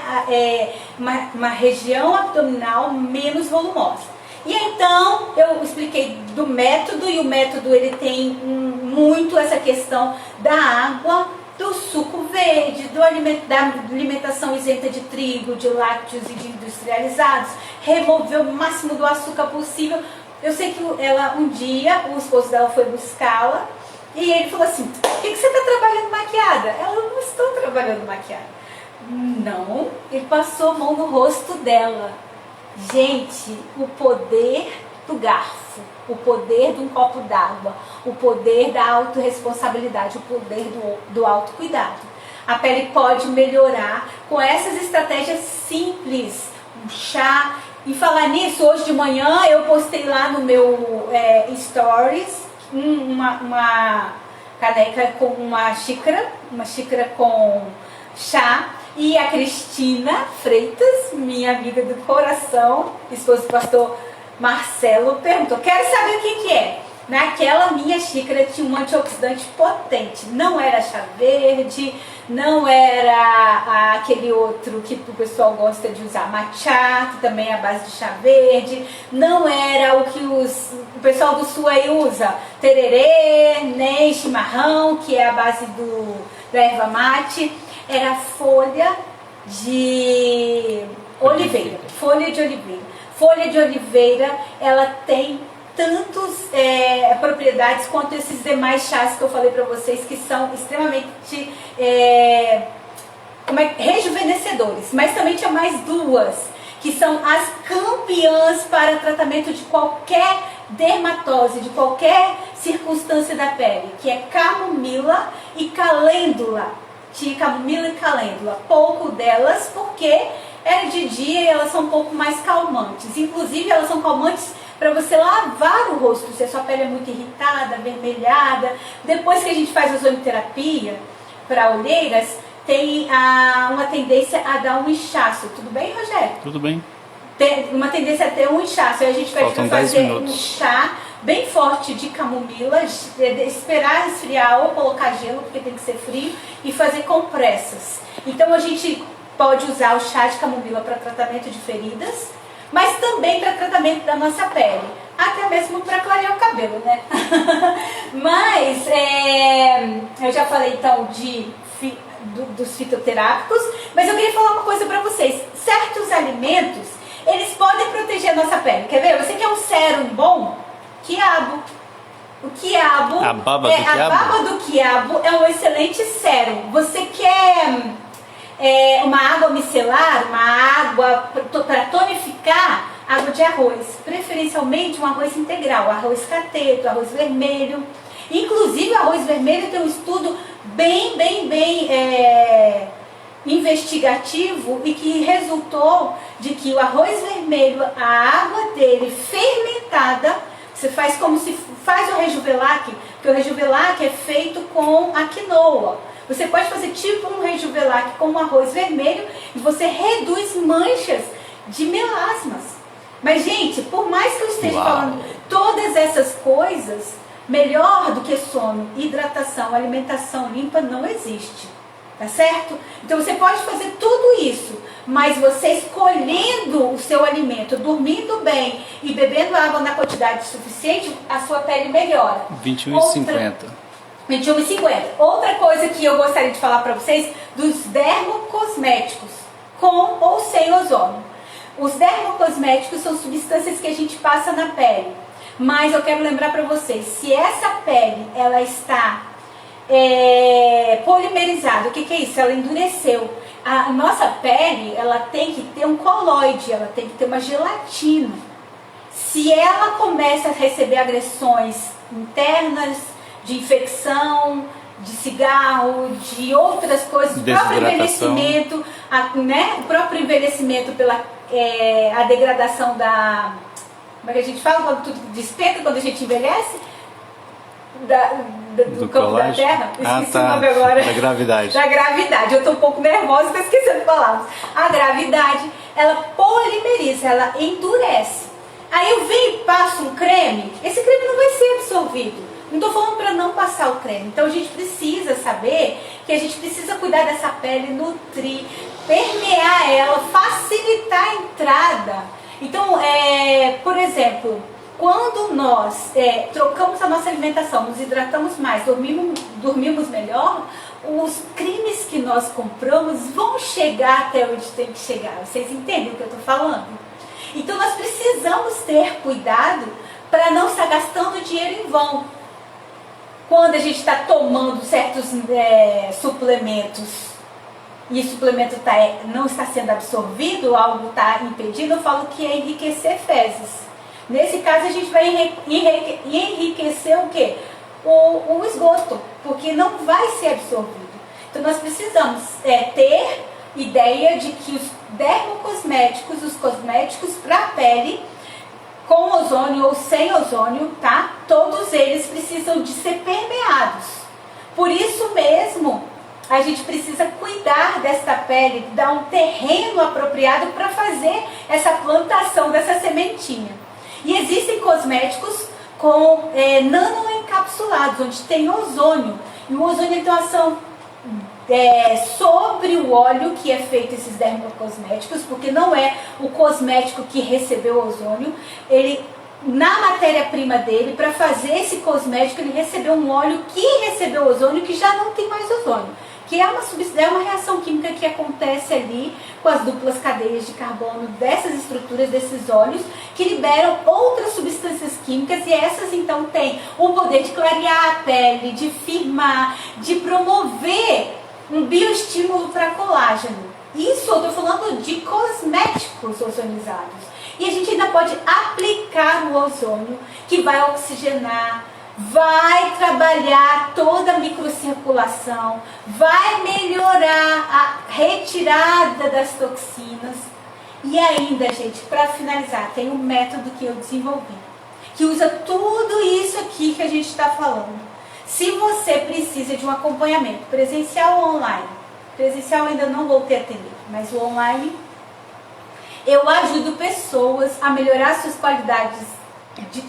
S1: uma região abdominal menos volumosa. E então eu expliquei do método, e o método ele tem muito essa questão da água, do suco verde, da alimentação isenta de trigo, de lácteos e de industrializados, remover o máximo do açúcar possível. Eu sei que ela um dia, o esposo dela foi buscá-la, e ele falou assim, por que você está trabalhando maquiada? Ela, não estou trabalhando maquiada. Não, ele passou a mão no rosto dela. Gente, o poder do garfo, o poder de um copo d'água, o poder da autorresponsabilidade, o poder do autocuidado. A pele pode melhorar com essas estratégias simples, um chá. E falar nisso, hoje de manhã eu postei lá no meu stories uma caneca com uma xícara com chá, e a Cristina Freitas, minha amiga do coração, esposa do pastor Marcelo, perguntou, quero saber o que é. Naquela minha xícara tinha um antioxidante potente, não era chá verde, não era aquele outro que o pessoal gosta de usar, matcha, que também é a base de chá verde, não era o que o pessoal do sul aí usa, tererê, nem chimarrão, que é a base da erva mate, era folha de oliveira, folha de oliveira. Folha de oliveira, ela tem tantas propriedades quanto esses demais chás que eu falei para vocês, que são extremamente rejuvenescedores. Mas também tinha mais duas, que são as campeãs para tratamento de qualquer dermatose, de qualquer circunstância da pele, que é camomila e calêndula. Tinha camomila e calêndula, pouco delas, porque era de dia e elas são um pouco mais calmantes. Inclusive, elas são calmantes para você lavar o rosto, se a sua pele é muito irritada, avermelhada. Depois que a gente faz a ozonioterapia para olheiras, tem uma tendência a dar um inchaço. Tudo bem, Rogério?
S2: Tudo bem.
S1: Tem uma tendência a ter um inchaço. Aí a gente vai fazer um chá bem forte de camomila, esperar esfriar ou colocar gelo, porque tem que ser frio, e fazer compressas. Então a gente pode usar o chá de camomila para tratamento de feridas, mas também para tratamento da nossa pele, até mesmo para clarear o cabelo, né? Mas eu já falei então dos fitoterápicos, mas eu queria falar uma coisa para vocês. Certos alimentos, eles podem proteger a nossa pele. Quer ver? Você quer um sérum bom? Quiabo. O quiabo,
S2: a baba
S1: do quiabo é um excelente sérum. Você quer uma água micelar, uma água para tonificar, água de arroz, preferencialmente um arroz integral, arroz cateto, arroz vermelho. Inclusive o arroz vermelho tem um estudo bem investigativo, e que resultou de que o arroz vermelho, a água dele fermentada, você faz como se faz o rejuvelac, porque o rejuvelac é feito com a quinoa. Você pode fazer tipo um rejuvelac com um arroz vermelho e você reduz manchas de melasmas. Mas, gente, por mais que eu esteja falando todas essas coisas, melhor do que sono, hidratação, alimentação limpa não existe. Tá certo? Então você pode fazer tudo isso, mas você escolhendo o seu alimento, dormindo bem e bebendo água na quantidade suficiente, a sua pele melhora.
S2: 21,50.
S1: 21,50. Outra coisa que eu gostaria de falar para vocês, dos dermocosméticos. com ou sem ozônio. Os dermocosméticos são substâncias que a gente passa na pele, mas eu quero lembrar para vocês, se essa pele ela está polimerizada, o que é isso? Ela endureceu. A nossa pele ela tem que ter um coloide, ela tem que ter uma gelatina. Se ela começa a receber agressões internas, de infecção, de cigarro, de outras coisas, o próprio envelhecimento, o próprio envelhecimento pela a degradação da... Como é que a gente fala quando tudo despenca, quando a gente envelhece? Do campo da Terra? Esqueci o nome agora.
S2: Da gravidade.
S1: Da gravidade. Eu estou um pouco nervosa, estou esquecendo palavras. A gravidade, ela polimeriza, ela endurece. Aí eu venho e passo um creme, esse creme não vai ser absorvido. Não estou falando para não passar o creme. Então a gente precisa saber que a gente precisa cuidar dessa pele, nutrir, permear ela, facilitar a entrada. Então, por exemplo, quando nós trocamos a nossa alimentação, nos hidratamos mais, dormimos melhor, os cremes que nós compramos vão chegar até onde tem que chegar. Vocês entendem o que eu estou falando? Então nós precisamos ter cuidado para não estar gastando dinheiro em vão. Quando a gente está tomando certos suplementos e o suplemento não está sendo absorvido, algo está impedindo, eu falo que é enriquecer fezes. Nesse caso a gente vai enriquecer o quê? O esgoto, porque não vai ser absorvido. Então nós precisamos ter ideia de que os dermocosméticos, os cosméticos para a pele, com ozônio ou sem ozônio, tá? Todos eles precisam de ser permeados. Por isso mesmo, a gente precisa cuidar desta pele, dar um terreno apropriado para fazer essa plantação dessa sementinha. E existem cosméticos com nanoencapsulados, onde tem ozônio. E o ozônio tem uma ação sobre o óleo que é feito esses dermocosméticos, porque não é o cosmético que recebeu ozônio, ele, na matéria-prima dele, para fazer esse cosmético, ele recebeu um óleo que recebeu ozônio, que já não tem mais ozônio, que é uma reação química que acontece ali com as duplas cadeias de carbono dessas estruturas, desses óleos, que liberam outras substâncias químicas, e essas então têm o poder de clarear a pele, de firmar, de promover um bioestímulo para colágeno. Isso eu estou falando de cosméticos ozonizados. E a gente ainda pode aplicar o ozônio, que vai oxigenar, vai trabalhar toda a microcirculação, vai melhorar a retirada das toxinas. E ainda, gente, para finalizar, tem um método que eu desenvolvi, que usa tudo isso aqui que a gente está falando. Se você precisa de um acompanhamento presencial ou online, presencial ainda não vou ter atender, mas o online, eu ajudo pessoas a melhorar suas qualidades,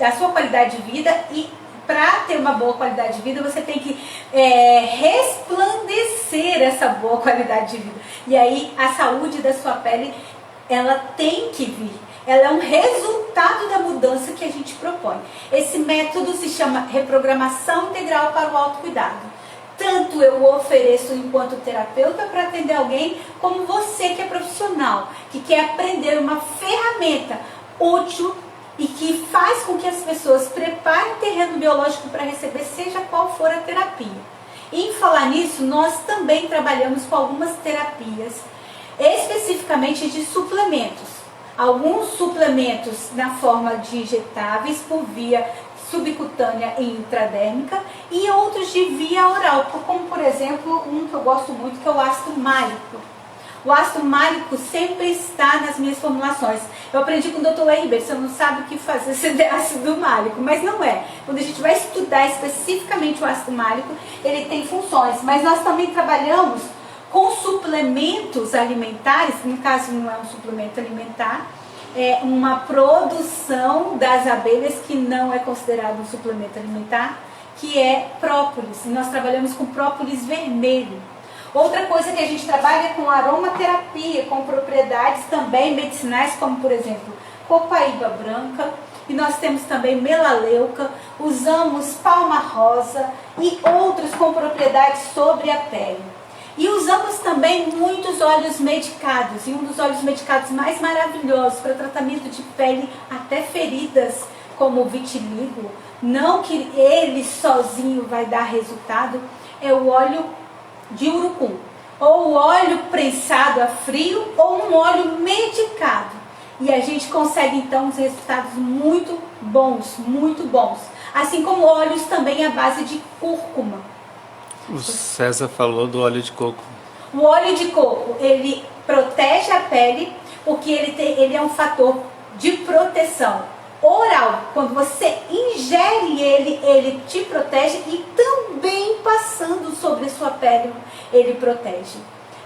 S1: a sua qualidade de vida. E para ter uma boa qualidade de vida, você tem que resplandecer essa boa qualidade de vida. E aí a saúde da sua pele, ela tem que vir. Ela é um resultado da mudança que a gente propõe. Esse método se chama reprogramação integral para o autocuidado. Tanto eu ofereço enquanto terapeuta para atender alguém, como você que é profissional, que quer aprender uma ferramenta útil e que faz com que as pessoas preparem terreno biológico para receber seja qual for a terapia. Em falar nisso, nós também trabalhamos com algumas terapias, especificamente de suplementos. Alguns suplementos na forma de injetáveis por via subcutânea e intradérmica, e outros de via oral, como por exemplo um que eu gosto muito, que é o ácido málico. O ácido málico sempre está nas minhas formulações. Eu aprendi com o Dr. Larry Ribeiro, você não sabe o que fazer sem ter ácido málico, mas não é. Quando a gente vai estudar especificamente o ácido málico, ele tem funções, mas nós também trabalhamos com suplementos alimentares, no caso não é um suplemento alimentar, é uma produção das abelhas que não é considerado um suplemento alimentar, que é própolis. E nós trabalhamos com própolis vermelho. Outra coisa que a gente trabalha é com aromaterapia, com propriedades também medicinais, como por exemplo, copaíba branca, e nós temos também melaleuca, usamos palma rosa e outros com propriedades sobre a pele. E usamos também muitos óleos medicados, e um dos óleos medicados mais maravilhosos para tratamento de pele, até feridas, como o vitiligo, não que ele sozinho vai dar resultado, é o óleo de urucum, ou o óleo prensado a frio, ou um óleo medicado. E a gente consegue então uns resultados muito bons, assim como óleos também à base de cúrcuma.
S2: O César falou do óleo de coco.
S1: O óleo de coco, ele protege a pele, porque ele é um fator de proteção oral. Quando você ingere ele te protege, e também passando sobre a sua pele, ele protege.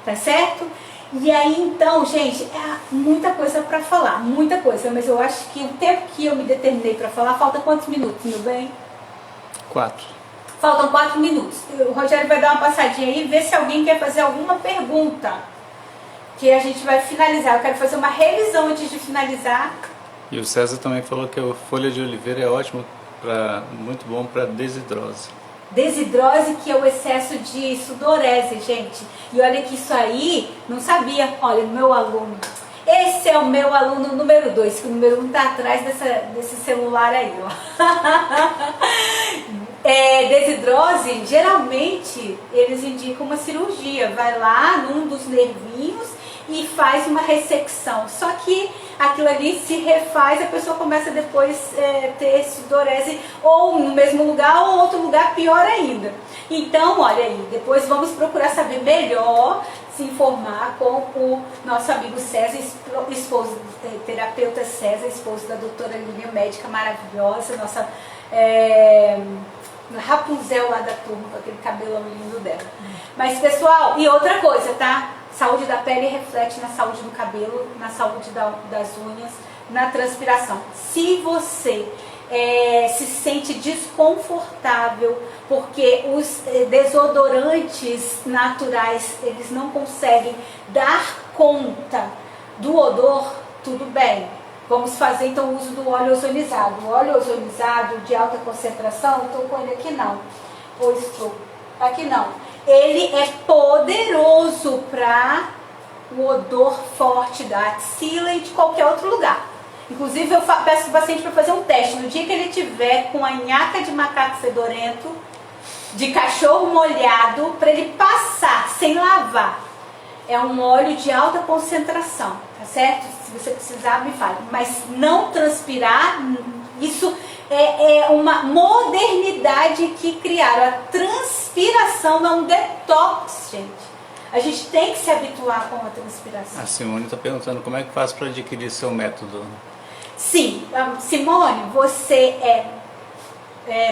S1: Tá certo? E aí então, gente, é muita coisa para falar, muita coisa, mas eu acho que o tempo que eu me determinei para falar, falta quantos minutos, meu bem?
S2: 4.
S1: Faltam 4 minutos. O Rogério vai dar uma passadinha aí e ver se alguém quer fazer alguma pergunta, que a gente vai finalizar. Eu quero fazer uma revisão antes de finalizar.
S2: E o César também falou que a folha de oliveira é ótimo, muito bom para desidrose.
S1: Desidrose, que é o excesso de sudorese, gente. E olha que isso aí, não sabia. Olha, meu aluno. Esse é o meu aluno número 2, que o número 1 está atrás desse celular aí, ó. Desidrose, geralmente, eles indicam uma cirurgia. Vai lá num dos nervinhos e faz uma ressecção. Só que aquilo ali se refaz, a pessoa começa depois ter sudorese, ou no mesmo lugar ou outro lugar, pior ainda. Então, olha aí, depois vamos procurar saber melhor, se informar com o nosso amigo César, esposo, terapeuta César, esposo da doutora Lívia, médica maravilhosa, nossa Rapunzel lá da turma, com aquele cabelão lindo dela. Mas, pessoal, e outra coisa, tá? Saúde da pele reflete na saúde do cabelo, na saúde das unhas, na transpiração. Se você se sente desconfortável porque os desodorantes naturais, eles não conseguem dar conta do odor, tudo bem. Vamos fazer então o uso do óleo ozonizado. O óleo ozonizado de alta concentração, estou com ele aqui não. Ou estou aqui não. Ele é poderoso para o odor forte da axila e de qualquer outro lugar. Inclusive eu peço para o paciente para fazer um teste. No dia que ele tiver com a nhaca de macaco fedorento, de cachorro molhado, para ele passar sem lavar. É um óleo de alta concentração, tá certo? Se você precisar, me fale. Mas não transpirar, isso é uma modernidade que criaram. A transpiração não é um detox, gente. A gente tem que se habituar com a transpiração.
S2: A Simone está perguntando como é que faz para adquirir seu método.
S1: Sim, Simone, você é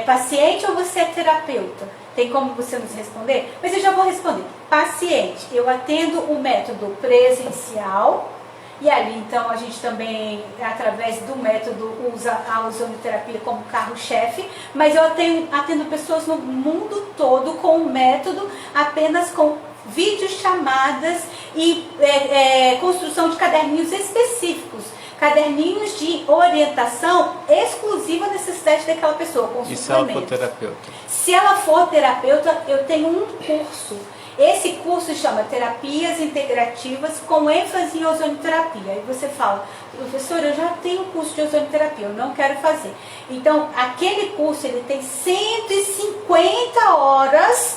S1: paciente ou você é terapeuta? Tem como você nos responder? Mas eu já vou responder. Paciente, eu atendo o método presencial. E ali, então, a gente também, através do método, usa a ozonoterapia como carro-chefe, mas eu atendo pessoas no mundo todo com o método, apenas com videochamadas e construção de caderninhos específicos, caderninhos de orientação exclusiva à necessidade daquela pessoa, com
S2: suplementos. E se ela for terapeuta?
S1: Se ela for terapeuta, eu tenho um curso. Esse curso chama Terapias Integrativas com ênfase em ozonoterapia. Aí você fala, professora, eu já tenho curso de ozonoterapia, eu não quero fazer. Então, aquele curso, ele tem 150 horas,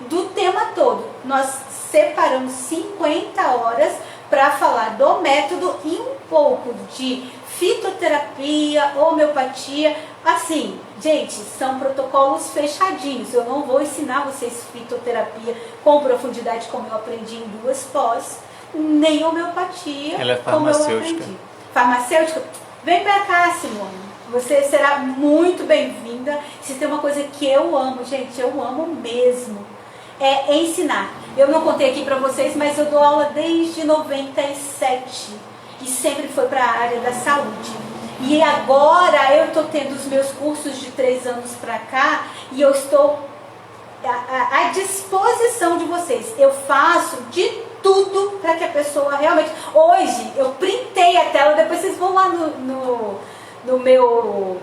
S1: do tema todo. Nós separamos 50 horas para falar do método e um pouco de fitoterapia, homeopatia. Assim, gente, são protocolos fechadinhos. Eu não vou ensinar vocês fitoterapia com profundidade como eu aprendi em 2 pós, nem homeopatia como eu aprendi. Farmacêutica? Vem pra cá, Simone. Você será muito bem-vinda. Se tem uma coisa que eu amo, gente, eu amo mesmo, é ensinar. Eu não contei aqui pra vocês, mas eu dou aula desde 97 e sempre foi para a área da saúde. E agora eu estou tendo os meus cursos de 3 anos para cá e eu estou à disposição de vocês. Eu faço de tudo para que a pessoa realmente... Hoje eu printei a tela, depois vocês vão lá no meu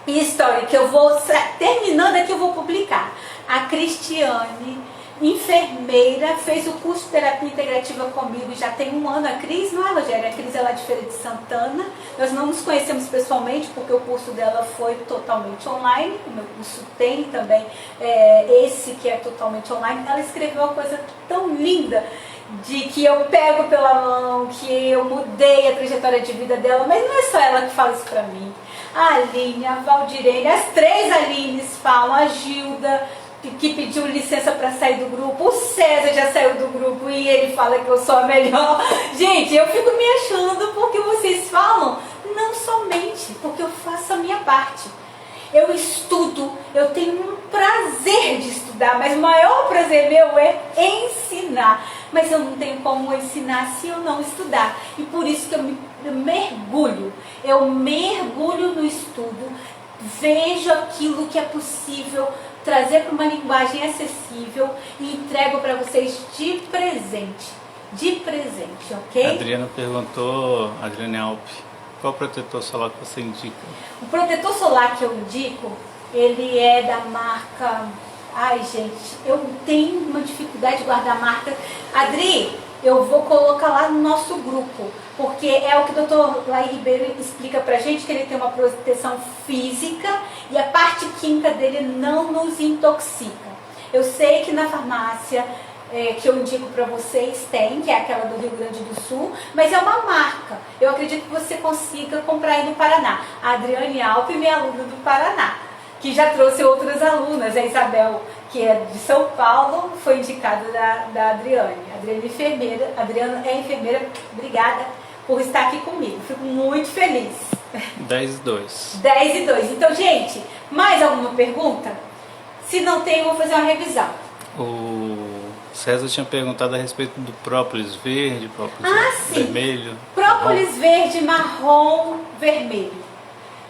S1: story, que eu vou, terminando aqui, eu vou publicar. A Cristiane, enfermeira, fez o curso de terapia integrativa comigo já tem 1 ano. A Cris, não é, Rogério? A Cris é lá de Feira de Santana. Nós não nos conhecemos pessoalmente porque o curso dela foi totalmente online. O meu curso tem também esse que é totalmente online. Ela escreveu uma coisa tão linda, de que eu pego pela mão, que eu mudei a trajetória de vida dela, mas não é só ela que fala isso pra mim. A Aline, a Valdirene, as 3 Alines falam, a Gilda, que pediu licença para sair do grupo, o César já saiu do grupo e ele fala que eu sou a melhor. Gente, eu fico me achando porque vocês falam, não somente porque eu faço a minha parte. Eu estudo, eu tenho um prazer de estudar, mas o maior prazer meu é ensinar. Mas eu não tenho como ensinar se eu não estudar. E por isso que eu mergulho no estudo, vejo aquilo que é possível trazer para uma linguagem acessível e entrego para vocês de presente, ok?
S2: A Adriana perguntou, Adriana Alpe, qual protetor solar que você indica?
S1: O protetor solar que eu indico, ele é da marca... Ai, gente, eu tenho uma dificuldade de guardar a marca. Adri, eu vou colocar lá no nosso grupo, porque é o que o Dr. Laí Ribeiro explica pra gente, que ele tem uma proteção física e a parte química dele não nos intoxica. Eu sei que na farmácia que eu indico para vocês tem, que é aquela do Rio Grande do Sul, mas é uma marca. Eu acredito que você consiga comprar aí no Paraná. A Adriane Alpe, minha aluna do Paraná, que já trouxe outras alunas. A Isabel, que é de São Paulo, foi indicada da Adriane. A Adriane é enfermeira. A Adriana é enfermeira. Obrigada por estar aqui comigo. Fico muito feliz.
S2: 10:02.
S1: 10:02. Então, gente, mais alguma pergunta? Se não tem, eu vou fazer uma revisão.
S2: O César tinha perguntado a respeito do própolis verde, própolis vermelho.
S1: Própolis verde, marrom, vermelho.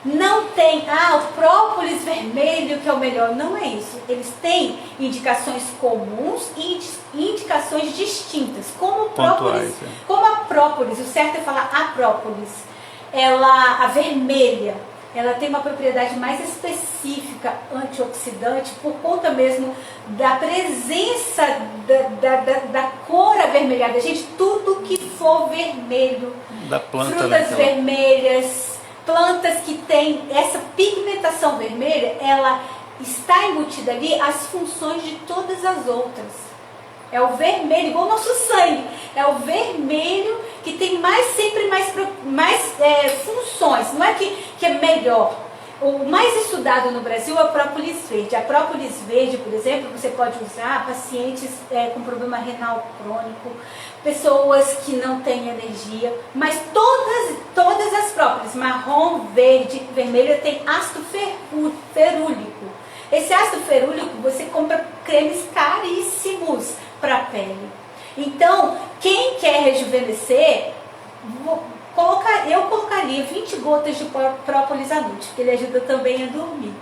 S1: Não tem, o própolis vermelho que é o melhor. Não é isso. Eles têm indicações comuns e indicações distintas. Como o própolis, como a própolis, o certo é falar a própolis. A vermelha, ela tem uma propriedade mais específica antioxidante por conta mesmo da presença da cor avermelhada. Gente, tudo que for vermelho,
S2: da planta,
S1: frutas vermelhas, plantas que têm essa pigmentação vermelha, ela está embutida ali as funções de todas as outras. É o vermelho, igual o nosso sangue. É o vermelho que tem sempre mais funções. Não é que é melhor. O mais estudado no Brasil é o própolis verde. A própolis verde, por exemplo, você pode usar pacientes com problema renal crônico, pessoas que não têm energia, mas todas as própolis, marrom, verde, vermelha, tem ácido ferúlico. Esse ácido ferúlico, você compra cremes caríssimos para a pele. Então, quem quer rejuvenescer, eu colocaria 20 gotas de própolis à noite, porque ele ajuda também a dormir.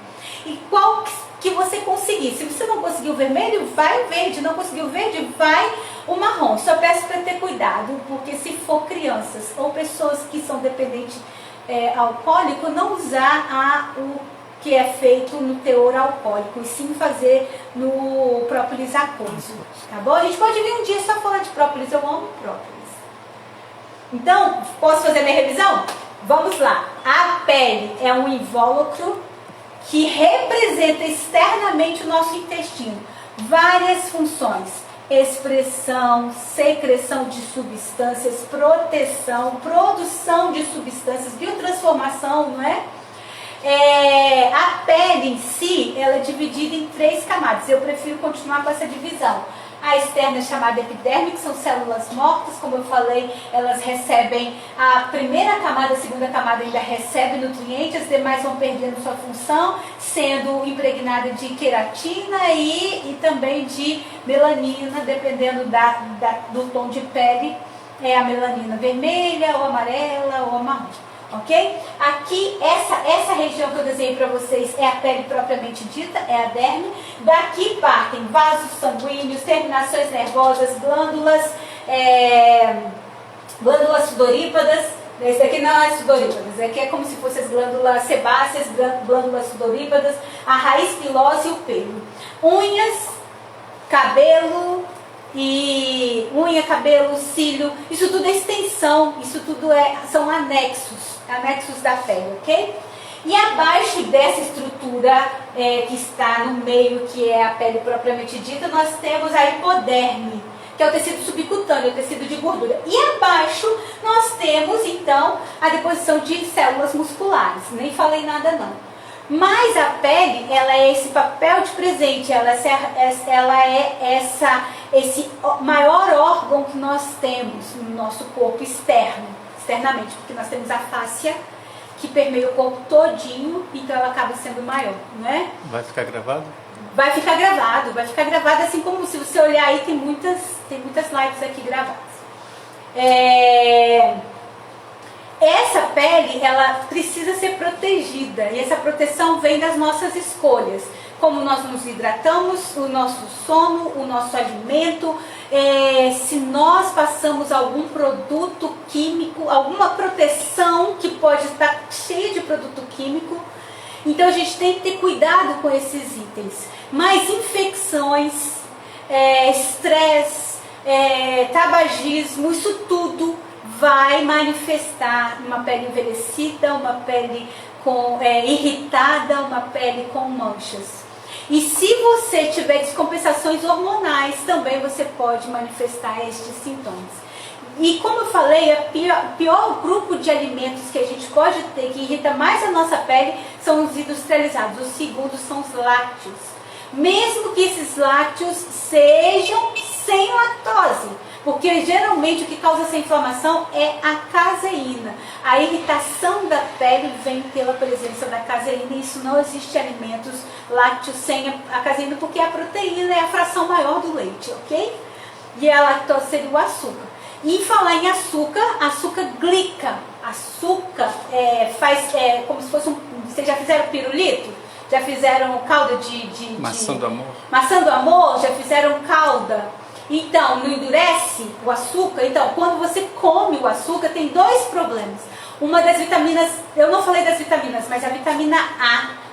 S1: E qual que você conseguir? Se você não conseguiu o vermelho, vai o verde. Não conseguiu o verde, vai o marrom. Só peço para ter cuidado, porque se for crianças ou pessoas que são dependentes alcoólico, não usar o que é feito no teor alcoólico, e sim fazer no própolis aquoso, tá bom? A gente pode vir um dia só falar de própolis, eu amo própolis. Então, posso fazer minha revisão? Vamos lá. A pele é um invólucro que representa externamente o nosso intestino. Várias funções: expressão, secreção de substâncias, proteção, produção de substâncias, biotransformação, não é? A pele em si, ela é dividida em 3 camadas. Eu prefiro continuar com essa divisão. A externa é chamada epiderme, que são células mortas, como eu falei, elas recebem a primeira camada, a segunda camada ainda recebe nutrientes, as demais vão perdendo sua função, sendo impregnada de queratina e também de melanina, dependendo do tom de pele, é a melanina vermelha, ou amarela, ou marrom. Ok? Aqui, essa região que eu desenhei para vocês é a pele propriamente dita, é a derme. Daqui partem vasos sanguíneos, terminações nervosas, glândulas sudorípadas, Esse aqui não é sudorípadas, esse aqui é como se fossem as glândulas sebáceas, glândulas sudorípadas, a raiz pilosa e o pelo. Unhas, cabelo, cílio, isso tudo é extensão, isso tudo são anexos da pele, ok? E abaixo dessa estrutura que está no meio, que é a pele propriamente dita, nós temos a hipoderme, que é o tecido subcutâneo, o tecido de gordura. E abaixo nós temos, então, a deposição de células musculares. Nem falei nada, não. Mas a pele, ela é esse papel de presente, ela é esse maior órgão que nós temos no nosso corpo externamente, porque nós temos a fáscia, que permeia o corpo todinho, então ela acaba sendo maior, não é?
S2: Vai ficar gravado?
S1: Vai ficar gravado, assim como se você olhar aí, tem muitas lives aqui gravadas. Essa pele, ela precisa ser protegida, e essa proteção vem das nossas escolhas, como nós nos hidratamos, o nosso sono, o nosso alimento, se nós passamos algum produto químico, alguma proteção que pode estar cheia de produto químico. Então a gente tem que ter cuidado com esses itens. Mas infecções, estresse, tabagismo, isso tudo vai manifestar uma pele envelhecida, uma pele irritada, uma pele com manchas. E se você tiver descompensações hormonais, também você pode manifestar estes sintomas. E como eu falei, o pior grupo de alimentos que a gente pode ter, que irrita mais a nossa pele, são os industrializados. Os segundos são os lácteos. Mesmo que esses lácteos sejam sem lactose, porque geralmente o que causa essa inflamação é a caseína. A irritação da pele vem pela presença da caseína, e isso não existe alimentos lácteos sem a caseína, porque a proteína é a fração maior do leite, ok? E a lactose seria o açúcar. E falar em açúcar glica. Açúcar faz como se fosse vocês já fizeram pirulito? Já fizeram calda de
S2: maçã do amor?
S1: Maçã do amor? Já fizeram calda? Então, não endurece o açúcar? Então, quando você come o açúcar, tem dois problemas. Uma das vitaminas, eu não falei das vitaminas, mas a vitamina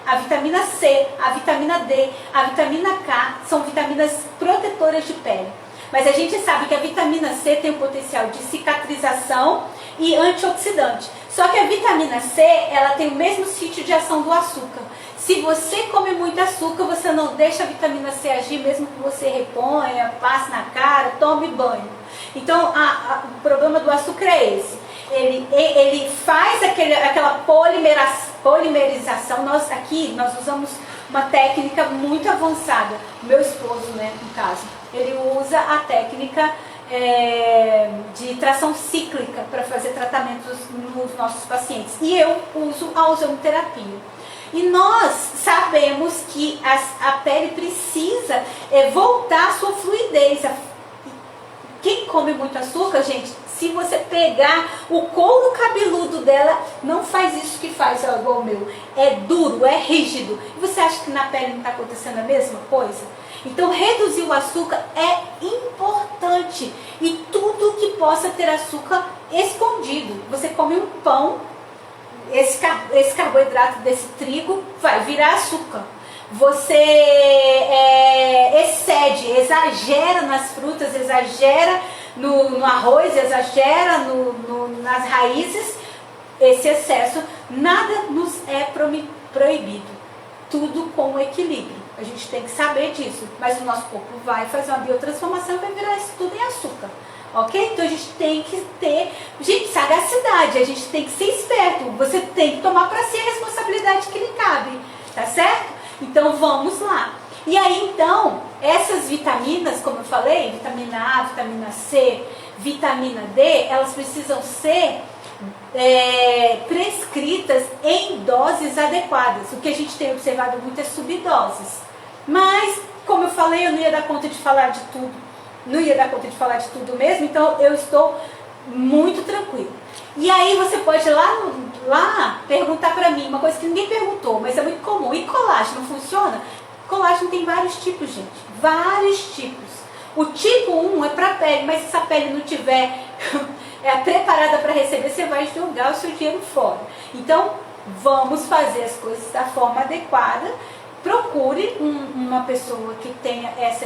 S1: A vitamina C, a vitamina D, a vitamina K, são vitaminas protetoras de pele. Mas a gente sabe que a vitamina C tem o potencial de cicatrização e antioxidante. Só que a vitamina C, ela tem o mesmo sítio de ação do açúcar. Se você come muito açúcar, você não deixa a vitamina C agir, mesmo que você reponha, passe na cara, tome banho. Então, o problema do açúcar é esse. Ele faz aquela polimerização. Nós usamos uma técnica muito avançada. O meu esposo, né, no caso, ele usa a técnica de tração cíclica para fazer tratamentos nos nossos pacientes. E eu uso a ozonoterapia. E nós sabemos que a pele precisa voltar à sua fluidez. Quem come muito açúcar, gente, se você pegar o couro cabeludo dela, não faz isso que faz igual o meu. É duro, é rígido. E você acha que na pele não está acontecendo a mesma coisa? Então, reduzir o açúcar é importante. E tudo que possa ter açúcar escondido. Você come um pão, esse carboidrato desse trigo vai virar açúcar. Você exagera nas frutas, exagera no arroz, exagera nas raízes. Esse excesso, nada nos é proibido. Tudo com equilíbrio. A gente tem que saber disso. Mas o nosso corpo vai fazer uma biotransformação e vai virar isso tudo em açúcar. Ok? Então a gente tem que ter, sagacidade, a gente tem que ser esperto. Você tem que tomar para si a responsabilidade que lhe cabe, tá certo? Então vamos lá. E aí então, essas vitaminas, como eu falei, vitamina A, vitamina C, vitamina D, elas precisam ser prescritas em doses adequadas. O que a gente tem observado muito é subdoses. Mas, como eu falei, eu não ia dar conta de falar de tudo. Não ia dar conta de falar de tudo mesmo, então eu estou muito tranquila. E aí você pode lá perguntar para mim, uma coisa que ninguém perguntou, mas é muito comum. E colágeno funciona? Colágeno tem vários tipos, gente. Vários tipos. O tipo 1 é para pele, mas se a pele não tiver preparada para receber, você vai jogar o seu dinheiro fora. Então, vamos fazer as coisas da forma adequada. Procure uma pessoa que tenha essa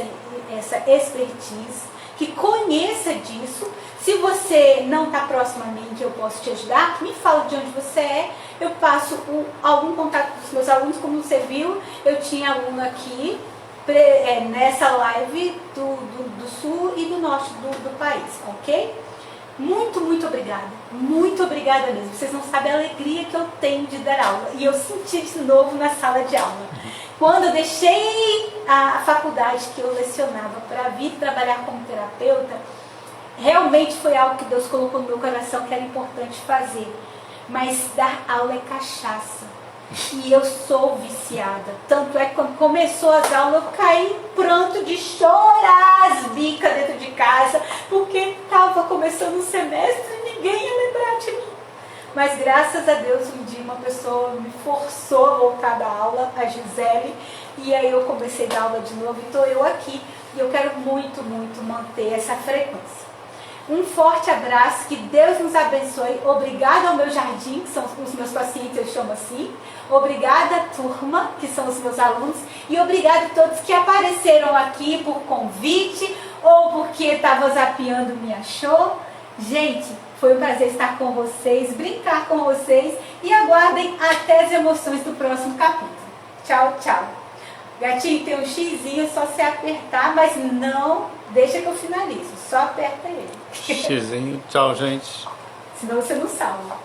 S1: expertise, que conheça disso. Se você não está proximamente, eu posso te ajudar. Me fala de onde você é. Eu passo algum contato dos meus alunos. Como você viu, eu tinha aluno aqui nessa live do sul e do norte do país, ok? Muito, muito obrigada. Muito obrigada mesmo. Vocês não sabem a alegria que eu tenho de dar aula. E eu senti de novo na sala de aula. Quando eu deixei a faculdade que eu lecionava para vir trabalhar como terapeuta, realmente foi algo que Deus colocou no meu coração que era importante fazer. Mas dar aula é cachaça. E eu sou viciada. Tanto é que quando começou as aulas, eu caí pronto de chorar as bicas dentro de casa, porque estava começando o semestre e ninguém ia lembrar de mim. Mas graças a Deus, um dia uma pessoa me forçou a voltar da aula, a Gisele, e aí eu comecei a dar aula de novo e estou eu aqui. E eu quero muito, muito manter essa frequência. Um forte abraço, que Deus nos abençoe. Obrigada ao meu jardim, que são os meus pacientes, eu chamo assim. Obrigada, turma, que são os meus alunos. E obrigada a todos que apareceram aqui por convite ou porque estava zapeando, me achou. Gente, foi um prazer estar com vocês, brincar com vocês e aguardem até as emoções do próximo capítulo. Tchau, tchau. Gatinho, tem um xizinho, só se apertar, mas não deixa que eu finalizo, só aperta ele.
S2: Xizinho, tchau, gente.
S1: Senão você não salva.